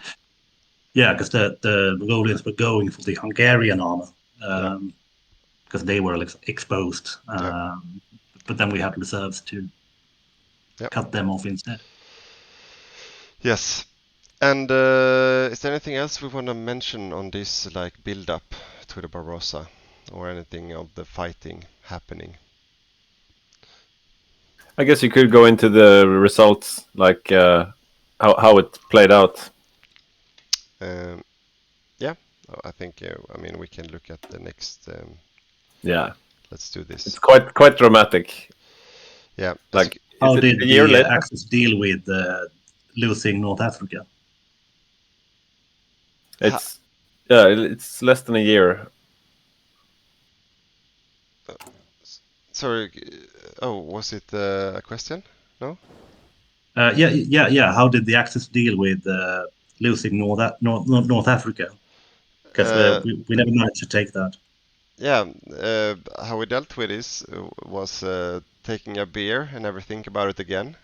Yeah, because the Mongolians were going for the Hungarian armor because they were exposed. But then we had reserves to cut them off instead. Yes. And is there anything else we want to mention on this build up to the Barbarossa, or anything of the fighting happening? I guess you could go into the results, like how it played out. Yeah, I think we can look at the next. Yeah, let's do this. It's quite dramatic. Yeah, like how did the Axis deal with losing North Africa? It's less than a year. Sorry. Oh, was it a question? No. Yeah. How did the Axis deal with losing North Africa? Because we never managed to take that. Yeah, how we dealt with this was taking a beer and never think about it again.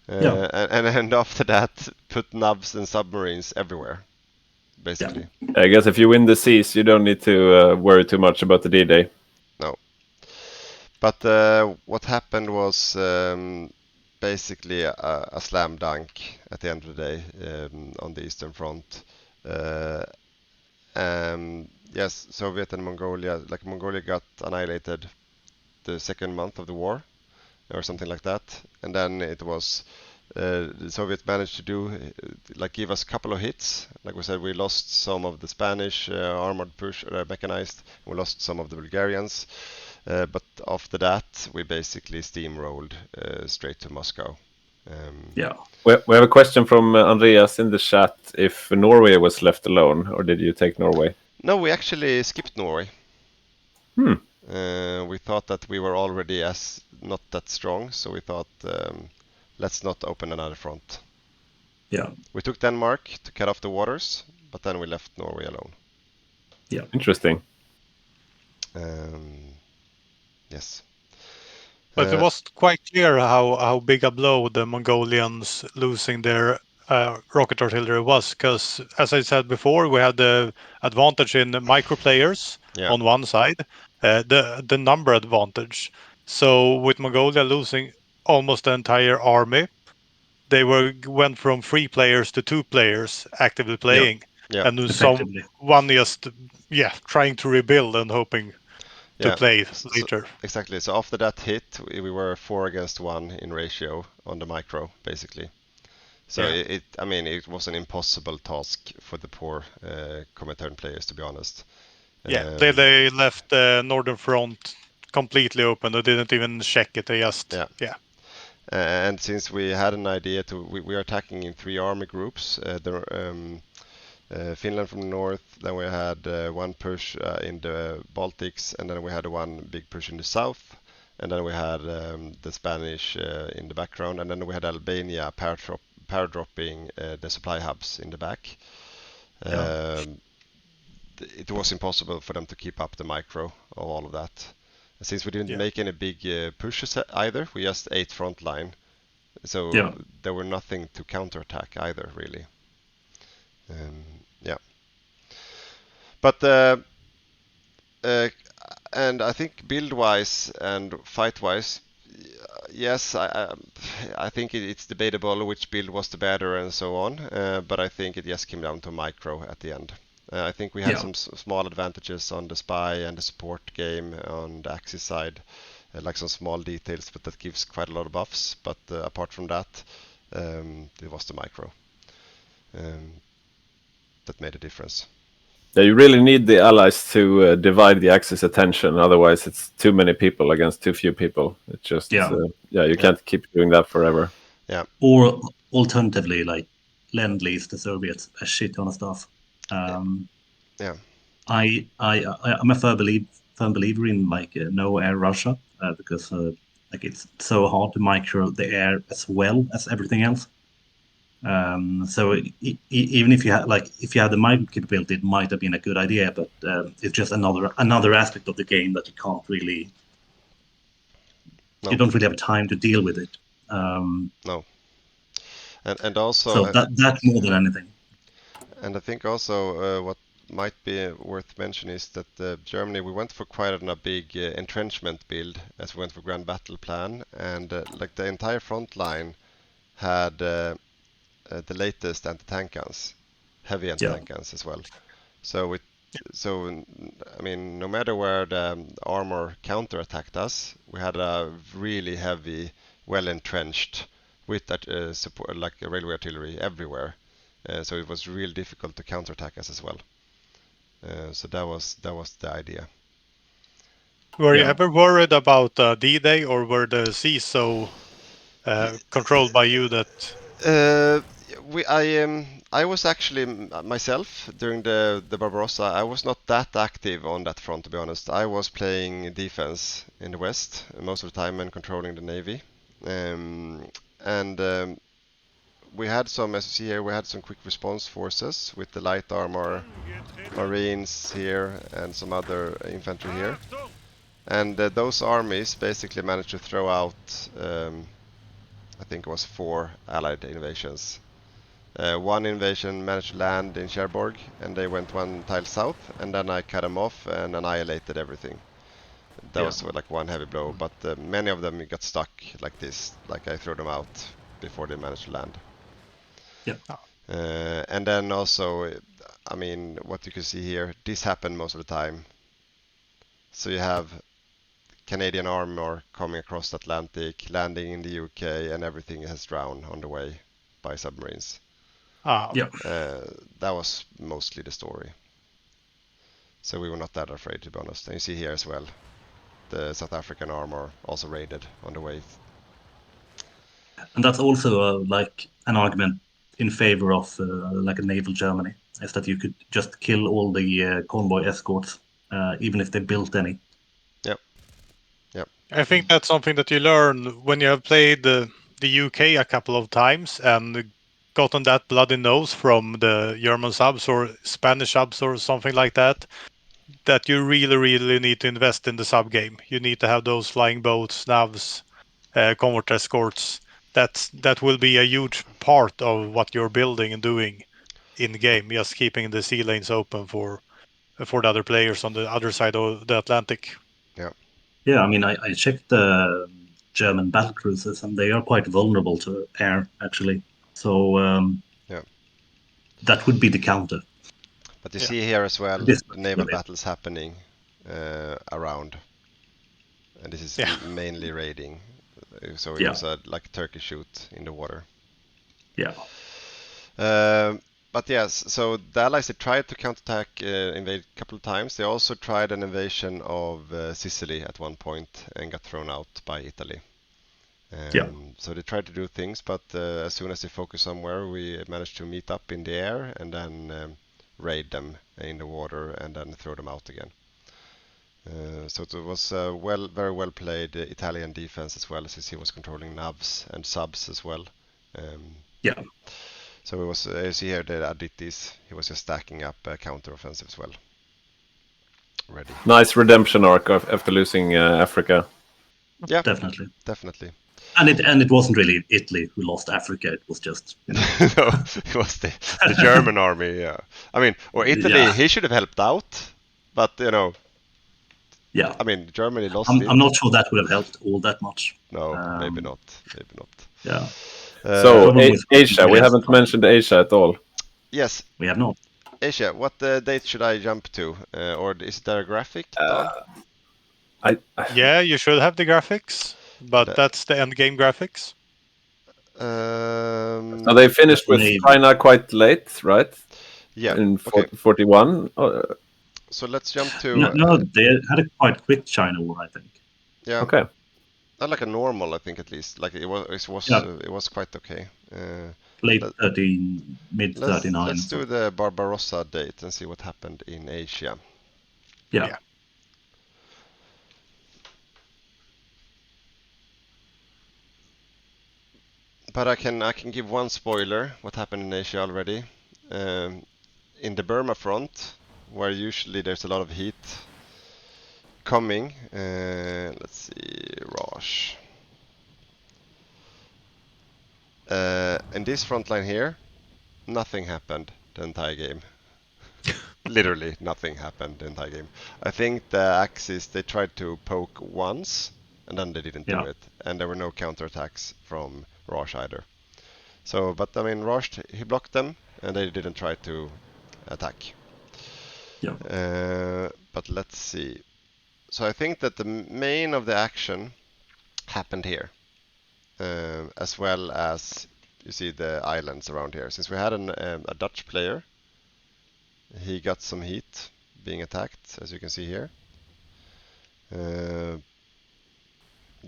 And after that, put nubs and submarines everywhere, basically. I guess if you win the seas, you don't need to worry too much about the D-Day. No. But what happened was basically a slam dunk at the end of the day on the Eastern Front. Yes, Soviet and Mongolia, Mongolia got annihilated the second month of the war, or something like that, and then it was the Soviets managed to give us a couple of hits. Like we said, we lost some of the Spanish armored push mechanized, we lost some of the Bulgarians, but after that we basically steamrolled straight to Moscow. We have a question from Andreas in the chat if Norway was left alone, or did you take Norway? No, we actually skipped Norway. We thought that we were already not that strong, so we thought let's not open another front. Yeah. We took Denmark to cut off the waters, but then we left Norway alone. Yeah. Interesting. Yes. But it was quite clear how big a blow the Mongolians losing their rocket artillery was, because as I said before, we had the advantage in the micro players on one side, the number advantage. So with Mongolia losing almost the entire army, they went from 3 players to 2 players actively playing, and someone just trying to rebuild and hoping to play later. Exactly. So after that hit, we were 4 against 1 in ratio on the micro, basically. So it was an impossible task for the poor Comintern players, to be honest. They left the northern front completely open. They didn't even check it. They just and since we had an idea we are attacking in 3 army groups. Finland from the north, then we had one push in the Baltics, and then we had one big push in the south, and then we had the Spanish in the background, and then we had Albania paradropping the supply hubs in the back. it was impossible for them to keep up the micro of all of that. Since we didn't make any big pushes either, we just ate front line, so there were nothing to counterattack either, really. Yeah. But and I think build-wise and fight-wise, yes, I think it's debatable which build was the better and so on. But I think it just came down to micro at the end. I think we had some small advantages on the spy and the support game on the Axis side, like some small details, but that gives quite a lot of buffs. But apart from that, it was the micro that made a difference. Yeah, you really need the allies to divide the Axis attention. Otherwise, it's too many people against too few people. It's just you can't keep doing that forever. Yeah. Or alternatively, like lend-lease the Soviets a shit ton of stuff. Yeah. I'm a firm believer in like no air Russia because like it's so hard to micro the air as well as everything else. So even if you had the micro capability, it might have been a good idea, but it's just another aspect of the game that you can't really. No. You don't really have time to deal with it. No. And also. So that more than anything. And I think also what might be worth mentioning is that Germany, we went for quite a big entrenchment build as we went for Grand Battle Plan, and like the entire front line had the latest anti-tank guns, heavy anti-tank guns as well. So I mean, no matter where the armor counter-attacked us, we had a really heavy, well-entrenched with that support, like railway artillery everywhere. So it was really difficult to counterattack us as well. So that was the idea. Were you ever worried about D-Day, or were the seas so controlled by you that? I was actually myself during the Barbarossa. I was not that active on that front, to be honest. I was playing defense in the west most of the time and controlling the navy. We had some, as you see here, we had some quick response forces with the light armor, marines here, and some other infantry here. And those armies basically managed to throw out, I think it was 4 allied invasions. One invasion managed to land in Cherbourg, and they went 1 tile south, and then I cut them off and annihilated everything. That was like one heavy blow, but many of them got stuck like this, like I threw them out before they managed to land. And then also, I mean, what you can see here, this happened most of the time. So you have Canadian armor coming across the Atlantic, landing in the UK, and everything has drowned on the way by submarines. That was mostly the story. So we were not that afraid, to be honest. And you see here as well, the South African armor also raided on the way. And that's also like an argument in favor of like a naval Germany, is that you could just kill all the convoy escorts, even if they built any. Yep. I think that's something that you learn when you have played the UK a couple of times and gotten that bloody nose from the German subs or Spanish subs or something like that, that you really, really need to invest in the sub game. You need to have those flying boats, navs, convert escorts. That will be a huge part of what you're building and doing in the game, just keeping the sea lanes open for the other players on the other side of the Atlantic. Yeah, I mean, I checked the German battle cruisers, and they are quite vulnerable to air, actually. So that would be the counter. But you see here as well, the naval battles happening around, and this is mainly raiding. So it was like a turkey shoot in the water. But yes, so the Allies, they tried to counterattack, invade a couple of times. They also tried an invasion of Sicily at one point and got thrown out by Italy. So they tried to do things, but as soon as they focused somewhere, we managed to meet up in the air and then raid them in the water and then throw them out again. So it was very well played Italian defense as well, since he was controlling navs and subs as well. So it was, you see here, the Adittis, he was just stacking up counter-offensive as well. ready. Nice redemption arc after losing Africa. Yeah, Definitely. definitely. And it wasn't really Italy who lost Africa. It was just No, it was the German army. Yeah, I mean, or Italy. Yeah. He should have helped out, but Yeah. I mean, Germany lost it. I'm not sure that would have helped all that much. No, maybe not. Maybe not. Yeah. So problem with Asia, we against haven't France. mentioned Asia at all. Yes, We have not. Asia. What date should I jump to, or is there a graphic, Don? Yeah, you should have the graphics, but That- that's the end game graphics. So they finished with Navy. China quite late, right? Yeah. In Okay. 41. So let's jump to. No, they had a quite quick China war, I think. Yeah. Okay. Not like a normal, I think at least. Like it was. Yeah. It was quite okay. Late Let- 13, mid 39. Let's do the Barbarossa date and see what happened in Asia. Yeah. Yeah. But I can give one spoiler. What happened in Asia already? In the Burma front, where usually there's a lot of heat coming. Let's see, Raj. In this front line here, nothing happened the entire game. Literally nothing happened the entire game. I think the Axis, they tried to poke once and then they didn't do Yeah. it, and there were no counterattacks from Raj either. So, but I mean, Raj, he blocked them and they didn't try to attack. Yeah. But let's see. So I think that the main of the action happened here, as well as you see the islands around here. Since we had a Dutch player, he got some heat being attacked, as you can see here.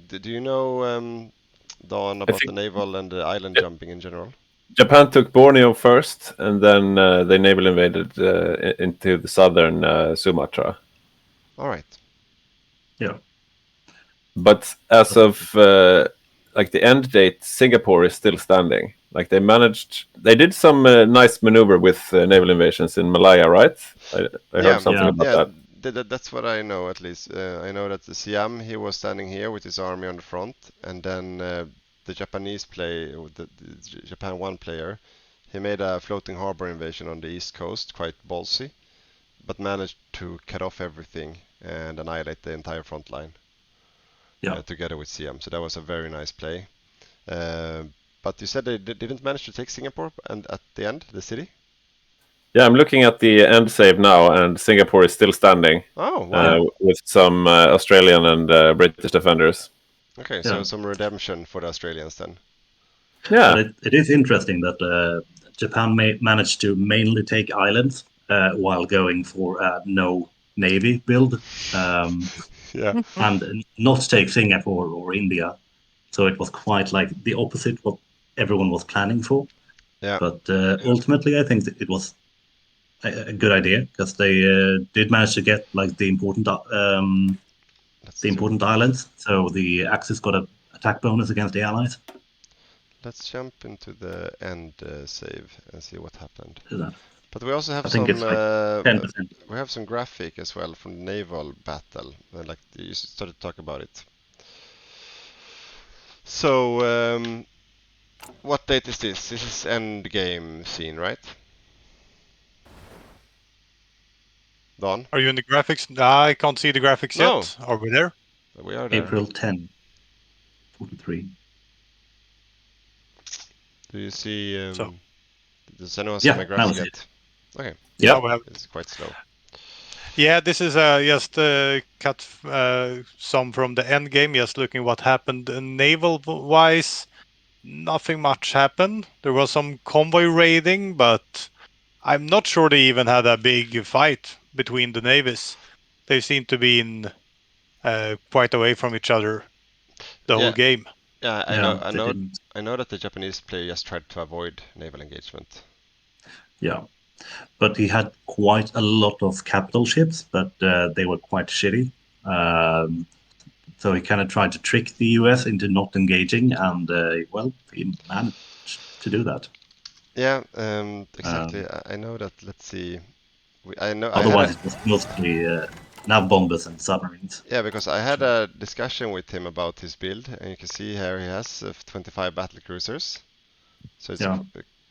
Do you know, Don, about the naval and the island jumping in general? Japan took Borneo first, and then they naval invaded into the southern Sumatra. All right. Yeah. But as of like the end date, Singapore is still standing. Like they did some nice maneuver with naval invasions in Malaya, right? I heard something about that. That's what I know, at least. I know that the Siam, he was standing here with his army on the front, and then the Japanese the Japan 1 player, he made a floating harbor invasion on the east coast, quite ballsy, but managed to cut off everything and annihilate the entire front line. Yeah. Together with Siam. So that was a very nice play. But you said they didn't manage to take Singapore, and at the end, the city? Yeah, I'm looking at the end save now, and Singapore is still standing. Oh, wow. With some Australian and British defenders. Okay, so some redemption for the Australians then. Yeah. But it is interesting that Japan managed to mainly take islands while going for a no navy build. Yeah. And not take Singapore or India. So it was quite like the opposite what everyone was planning for. Yeah. But ultimately, I think that it was a good idea because they did manage to get like the important islands. So the Axis got an attack bonus against the Allies. Let's jump into the end save and see what happened. That. But we also have I think some. it's like 10%. We have some graphic as well from the naval battle. Like you started to talk about it. So, what date is this? This is end game scene, right? Don? Are you in the graphics? I can't see the graphics No. yet. Are we there? We are there. April 10, 43. Do you see? So. Does anyone see my now graphic I see yet? Okay. Yeah, we have. It's quite slow. Yeah, this is just cut some from the end game. Just looking what happened naval wise. Nothing much happened. There was some convoy raiding, but I'm not sure they even had a big fight between the navies. They seem to be in quite away from each other the whole game. Yeah, I know that the Japanese player just tried to avoid naval engagement. Yeah, but he had quite a lot of capital ships, but they were quite shitty. So he kind of tried to trick the US into not engaging, and he managed to do that. Yeah, exactly. I know that. Let's see. Otherwise, it was mostly nav bombers and submarines. Yeah, because I had a discussion with him about his build, and you can see here he has 25 battle cruisers. So it's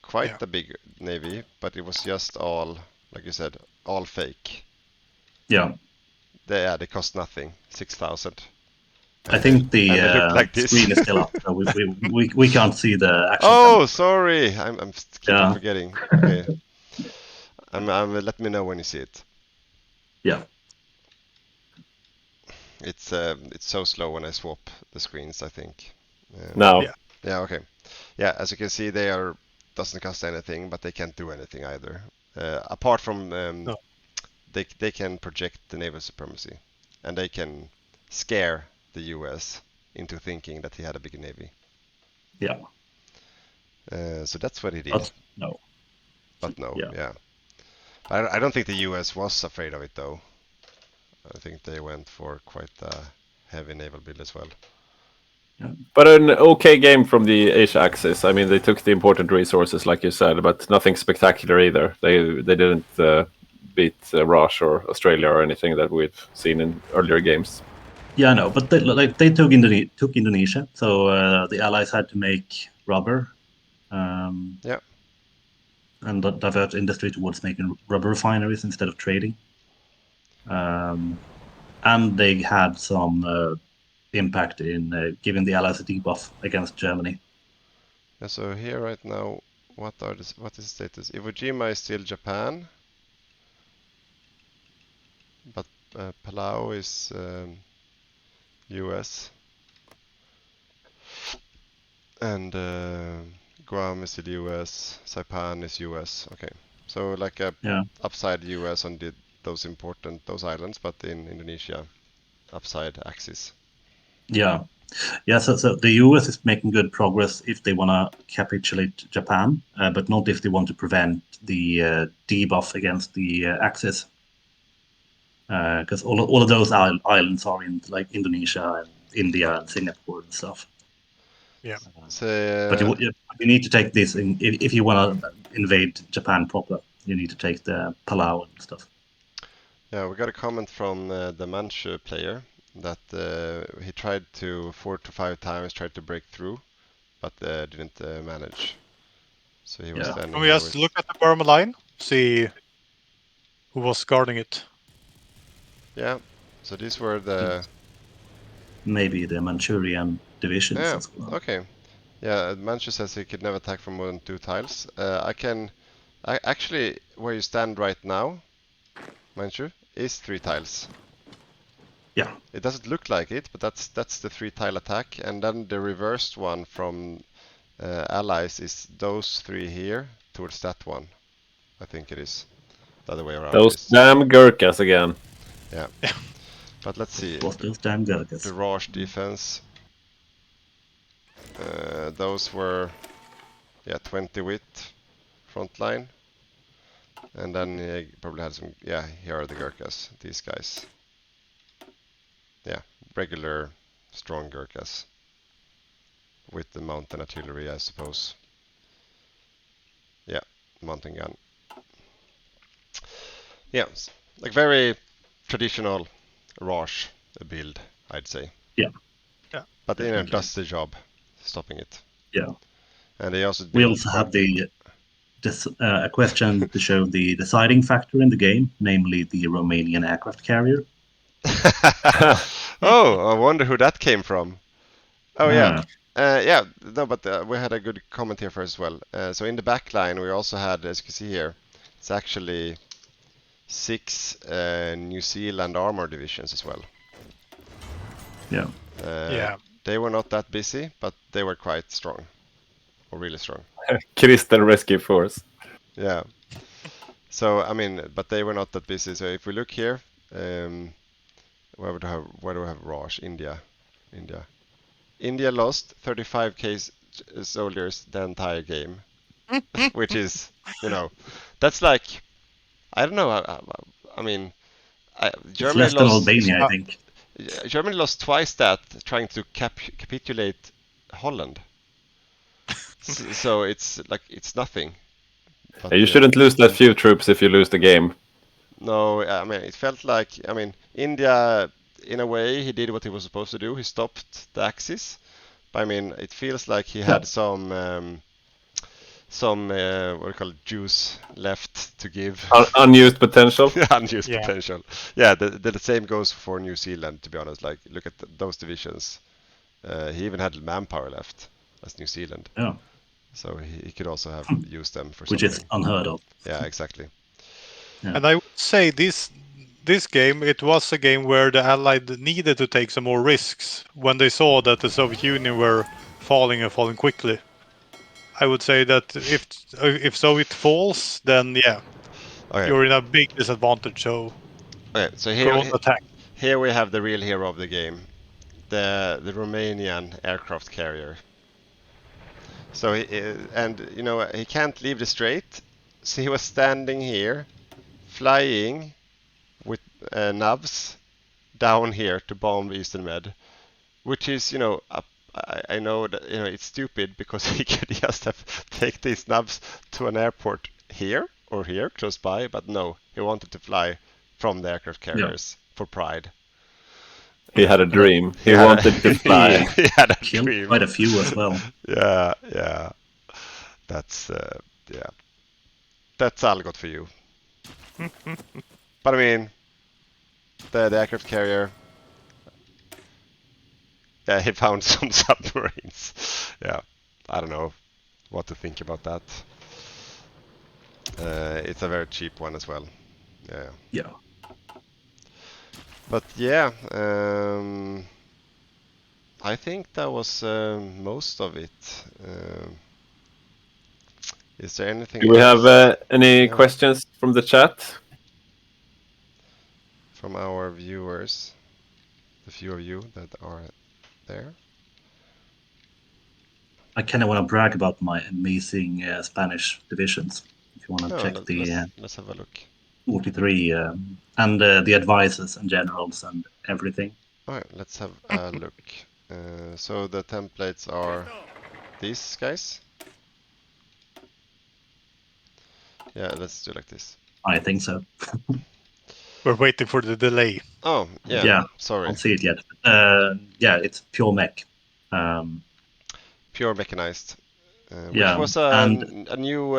quite a big navy, but it was just all, like you said, all fake. Yeah. They cost nothing, 6,000. I think the and they look like this. screen is still up, so we can't see the action. Oh, sorry, I'm keep forgetting. Okay, let me know when you see it. Yeah. It's so slow when I swap the screens, I think. No. Yeah. Okay. Yeah. As you can see, doesn't cost anything, but they can't do anything either. Apart from they can project the naval supremacy, and they can scare the U.S. into thinking that he had a big navy. Yeah. So that's what he did. But no. Yeah. I don't think the U.S. was afraid of it though. I think they went for quite a heavy naval build as well. Yeah. But an okay game from the Asia axis. I mean, they took the important resources, like you said, but nothing spectacular either. They didn't beat Rosh or Australia or anything that we've seen in earlier games. Yeah, no, but they took Indonesia, so the Allies had to make rubber. Yeah. And divert industry towards making rubber refineries instead of trading. And they had some impact in giving the Allies a debuff against Germany. Yeah, so here right now, what is the status? Iwo Jima is still Japan, but Palau is US, and Guam is still US, Saipan is US. Okay, so like upside US on those islands, but in Indonesia, upside axis. Yeah. So the US is making good progress if they want to capitulate Japan, but not if they want to prevent the debuff against the Axis. Because all of those islands are in like Indonesia and India and Singapore and stuff. Yeah. But you need to take this if you want to invade Japan proper. You need to take the Palau and stuff. Yeah, we got a comment from the Manchu player that he tried 4 to 5 times, tried to break through, but didn't manage. So he was standing. Can we just look at the Burma line, see who was guarding it? Yeah. So these were the maybe the Manchurian divisions as well. Okay. Yeah, Manchu says he could never attack from more than 2 tiles. I actually where you stand right now, Manchu, is 3 tiles. Yeah. It doesn't look like it, but that's the 3 tile attack, and then the reversed one from allies is those 3 here towards that one. I think it is the other way around. Those damn Gurkhas again. Yeah. But let's see. Those damn Gurkhas. The Rosh defense. Those were 20 width front line. And then he probably had some, here are the Gurkhas, these guys. Yeah, regular strong Gurkhas. With the mountain artillery, I suppose. Yeah, mountain gun. Yeah, like very traditional Rosh build, I'd say. Yeah. But does the job, stopping it. Yeah. And they also we also have a question to show the deciding factor in the game, namely the Romanian aircraft carrier. Oh, I wonder who that came from. Oh, yeah. No, but we had a good comment here first as well. So in the back line, we also had, as you can see here, it's actually 6 New Zealand armor divisions as well. Yeah. They were not that busy, but they were quite strong. Or really strong. Christian Rescue Force. Yeah. So, I mean, but they were not that busy. So if we look here, where do we have Rosh? India. India lost 35k soldiers the entire game. Which is, that's like, I don't know, I mean, Germany it's less than Albania, I think. Germany lost twice that trying to capitulate Holland. So it's like, it's nothing. But, you shouldn't lose that few troops if you lose the game. No, I mean, it felt like, I mean, India, in a way, he did what he was supposed to do. He stopped the Axis. But I mean, it feels like he had some what do you call it, juice left to give. Unused potential. Unused Yeah. potential. Yeah, the same goes for New Zealand, to be honest. Like, look at those divisions. He even had manpower left as New Zealand. Yeah. So he could also have used them for Which something. is unheard of. Yeah, exactly. Yeah. And I would say this game, it was a game where the Allied needed to take some more risks when they saw that the Soviet Union were falling and falling quickly. I would say that if Soviet falls, then yeah, Okay. you're in a big disadvantage. So Okay. So go on attack. here we have the real hero of the game, the Romanian aircraft carrier. So and you know, he can't leave the strait, so he was standing here, flying with nubs down here to bomb Eastern Med, which is, you know, I know that, you know, it's stupid because he could just have take these nubs to an airport here or here close by, but no, he wanted to fly from the aircraft carriers for pride. He had a dream. He had wanted to fly. he had a Killed dream. quite a few as well. Yeah. That's yeah. That's all got for you. But I mean, the aircraft carrier. Yeah, he found some submarines. Yeah, I don't know what to think about that. It's a very cheap one as well. Yeah. Yeah. But yeah, I think that was most of it. Is there anything Do we else? have any Yeah. questions from the chat? From our viewers, the few of you that are there? I kind of want to brag about my amazing Spanish divisions. If you want to No, check the let's have a look. 43 and the advisors and generals and everything. Alright, let's have a look. So the templates are these guys. Yeah, let's do like this. I think so. We're waiting for the delay. Oh, yeah. Yeah, Sorry. I'll see it yet. Yeah, it's pure mech. Pure mechanized. Which Yeah, was and a new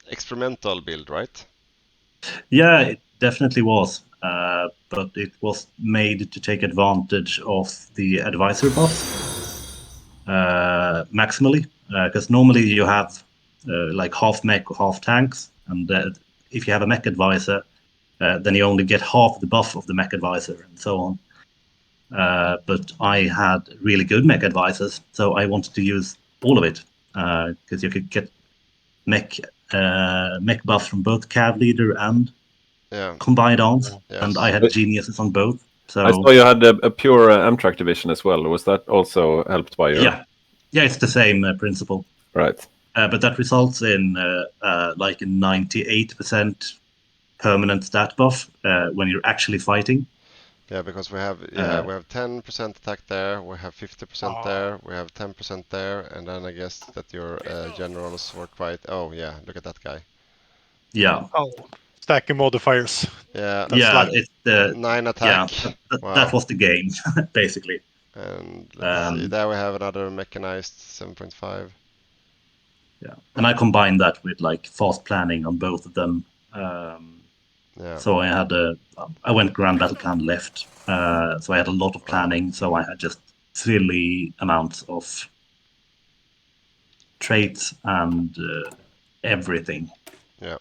experimental build, right? yeah, it definitely was. But it was made to take advantage of the advisor buff maximally. Because normally you have like half mech or half tanks, and if you have a mech advisor, then you only get half the buff of the mech advisor and so on. But I had really good mech advisors, so I wanted to use all of it because you could get mech buffs from both cav leader and combined arms, Yes. and I had geniuses on both. So I saw you had a pure Amtrak division as well. Was that also helped by your? Yeah, it's the same principle. Right. But that results in like a 98% permanent stat buff when you're actually fighting. Yeah, because we have we have 10% attack there, we have 50% there, we have 10% there, and then I guess that your generals were quite. Oh yeah, look at that guy. Yeah. Oh, stacking modifiers. Yeah. Yeah, it's the 9 attack. Yeah, Wow. that was the game basically. And let's see, there we have another mechanized 7.5. Yeah, and I combined that with like fast planning on both of them. So I went grand battle plan left. So I had a lot of planning. So I had just silly amounts of traits and everything. Yeah.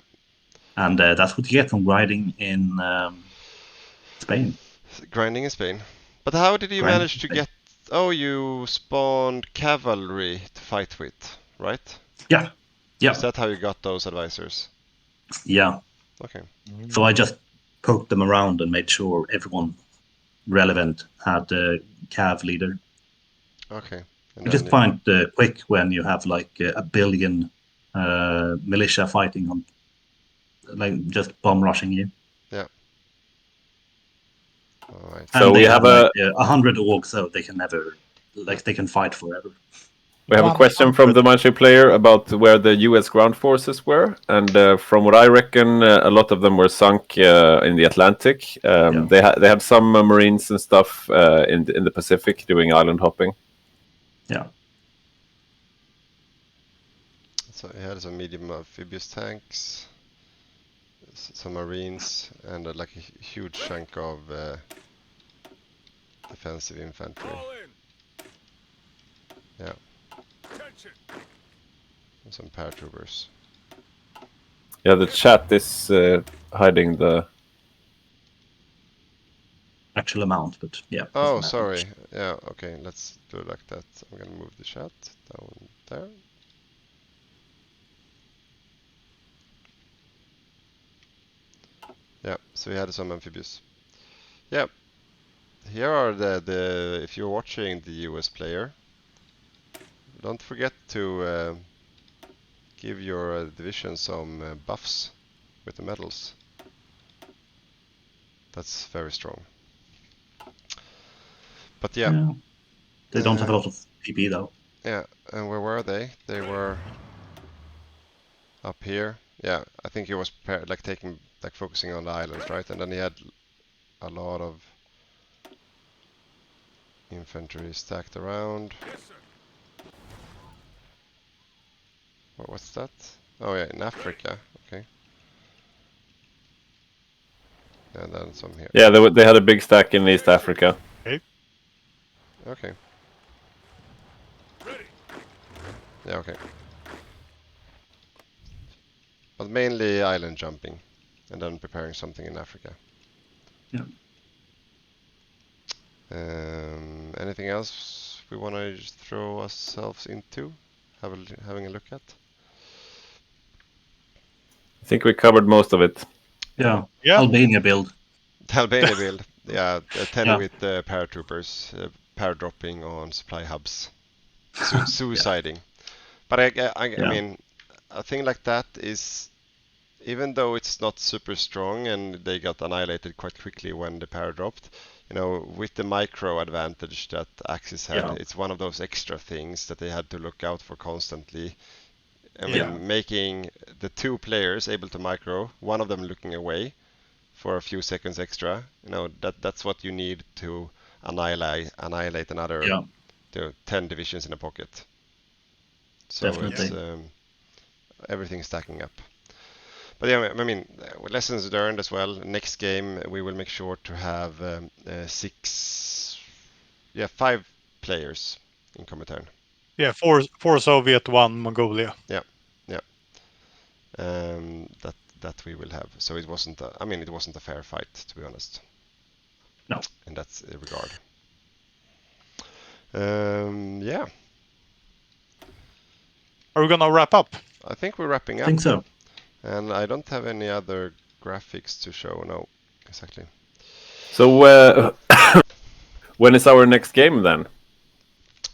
And that's what you get from grinding in Spain. Grinding in Spain. But how did you manage to get? Oh, you spawned cavalry to fight with, right? Yeah. Is that how you got those advisors? Yeah. Okay. So I just poked them around and made sure everyone relevant had a cav leader. Okay. You just find quick when you have like a billion militia fighting on, like just bomb rushing you. Yeah. All right. And so we have like 100 orcs, so they can never, like they can fight forever. We have a question from the Manchu player about where the U.S. ground forces were, and from what I reckon, a lot of them were sunk in the Atlantic. They had some Marines and stuff in the Pacific doing island hopping. Yeah. So he had some medium amphibious tanks, some Marines, and like a huge chunk of defensive infantry. Yeah. And some paratroopers. Yeah, the chat is hiding the actual amount, but yeah. Oh, sorry. Yeah, okay, let's do it like that. I'm gonna move the chat down there. Yeah, so we had some amphibious. Yeah, here are the if you're watching the US player, don't forget to give your division some buffs with the medals. That's very strong. But yeah. They don't have a lot of PP though. Yeah, and where were they? They were up here. Yeah, I think he was like focusing on the islands, right? And then he had a lot of infantry stacked around. What's that? Oh yeah, in Africa. Okay. And then some here. Yeah, they had a big stack in East Africa. Okay. Yeah, okay. But mainly island jumping, and then preparing something in Africa. Yeah. Anything else we want to just throw ourselves into, having a look at? I think we covered most of it. Yeah. Albania build. Albania build. Yeah, 10 with paratroopers, paradropping on supply hubs, suiciding. But I mean, a thing like that is, even though it's not super strong and they got annihilated quite quickly when the paradropped, you know, with the micro advantage that Axis had, it's one of those extra things that they had to look out for constantly. I mean, making the two players able to micro, one of them looking away for a few seconds extra, you know, that's what you need to annihilate another 10 divisions in a pocket. So it's everything's stacking up. But yeah, I mean, lessons learned as well. Next game we will make sure to have 5 players in Comintern. Yeah, four Soviet, 1 Mongolia. Yeah. That we will have. So it wasn't it wasn't a fair fight, to be honest. No. In that regard. Yeah. Are we gonna wrap up? I think we're wrapping up. I think so. And I don't have any other graphics to show. No, exactly. So when is our next game then?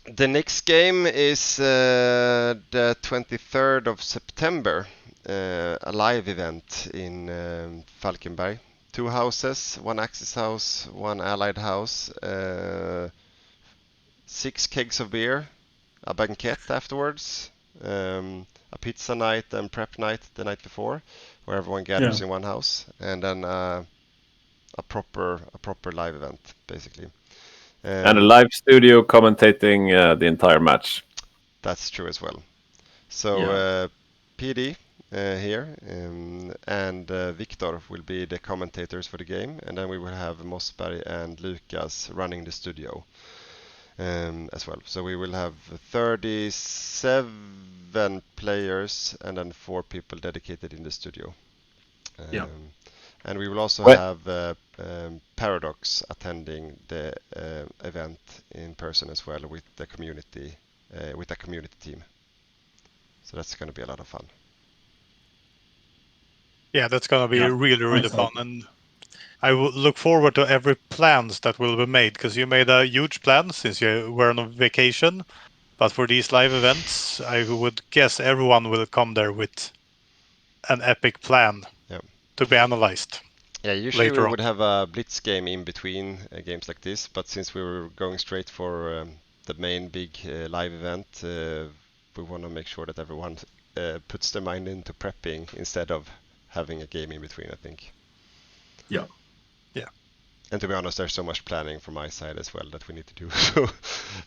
The next game is the 23rd of September. A live event in Falkenberg. 2 houses, 1 Axis house, 1 Allied house, 6 kegs of beer, a banquet afterwards, a pizza night and prep night the night before, where everyone gathers in one house, and then a proper live event, basically. And a live studio commentating the entire match. That's true as well. So PD here and Victor will be the commentators for the game, and then we will have Mossberg and Lucas running the studio as well. So we will have 37 players and then 4 people dedicated in the studio. And we will also have Paradox attending the event in person as well with the community team. So that's going to be a lot of fun. Yeah, that's going to be really fun. And I will look forward to every plans that will be made, because you made a huge plan since you were on vacation. But for these live events, I would guess everyone will come there with an epic plan to be analyzed. Yeah, usually we would have a blitz game in between games like this, but since we were going straight for the main big live event, we want to make sure that everyone puts their mind into prepping instead of having a game in between, I think. Yeah. Yeah. And to be honest, there's so much planning from my side as well that we need to do.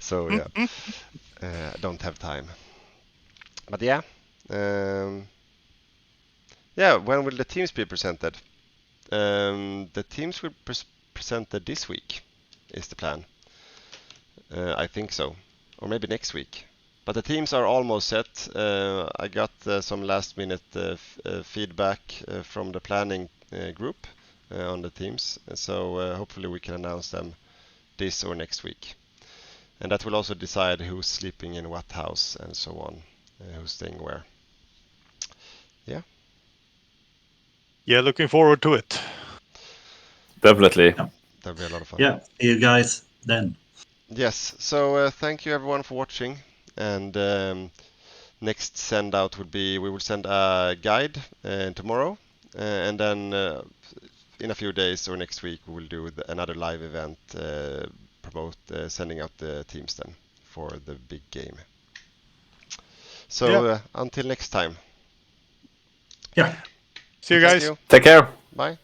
So yeah, I don't have time. But yeah, yeah. When will the teams be presented? The teams will be presented this week, is the plan. I think so, or maybe next week. But the teams are almost set. I got some last-minute feedback from the planning group on the teams, so hopefully we can announce them this or next week. And that will also decide who's sleeping in what house and so on, who's staying where. Yeah. Yeah, looking forward to it. Definitely. Yeah. That'll be a lot of fun. Yeah. See you guys then. Yes. So thank you everyone for watching. And next send out would be we will send a guide tomorrow, and then in a few days or next week we will do another live event, promote sending out the teams then for the big game. So until next time. Yeah. See you Thank guys. you. Take care. Bye.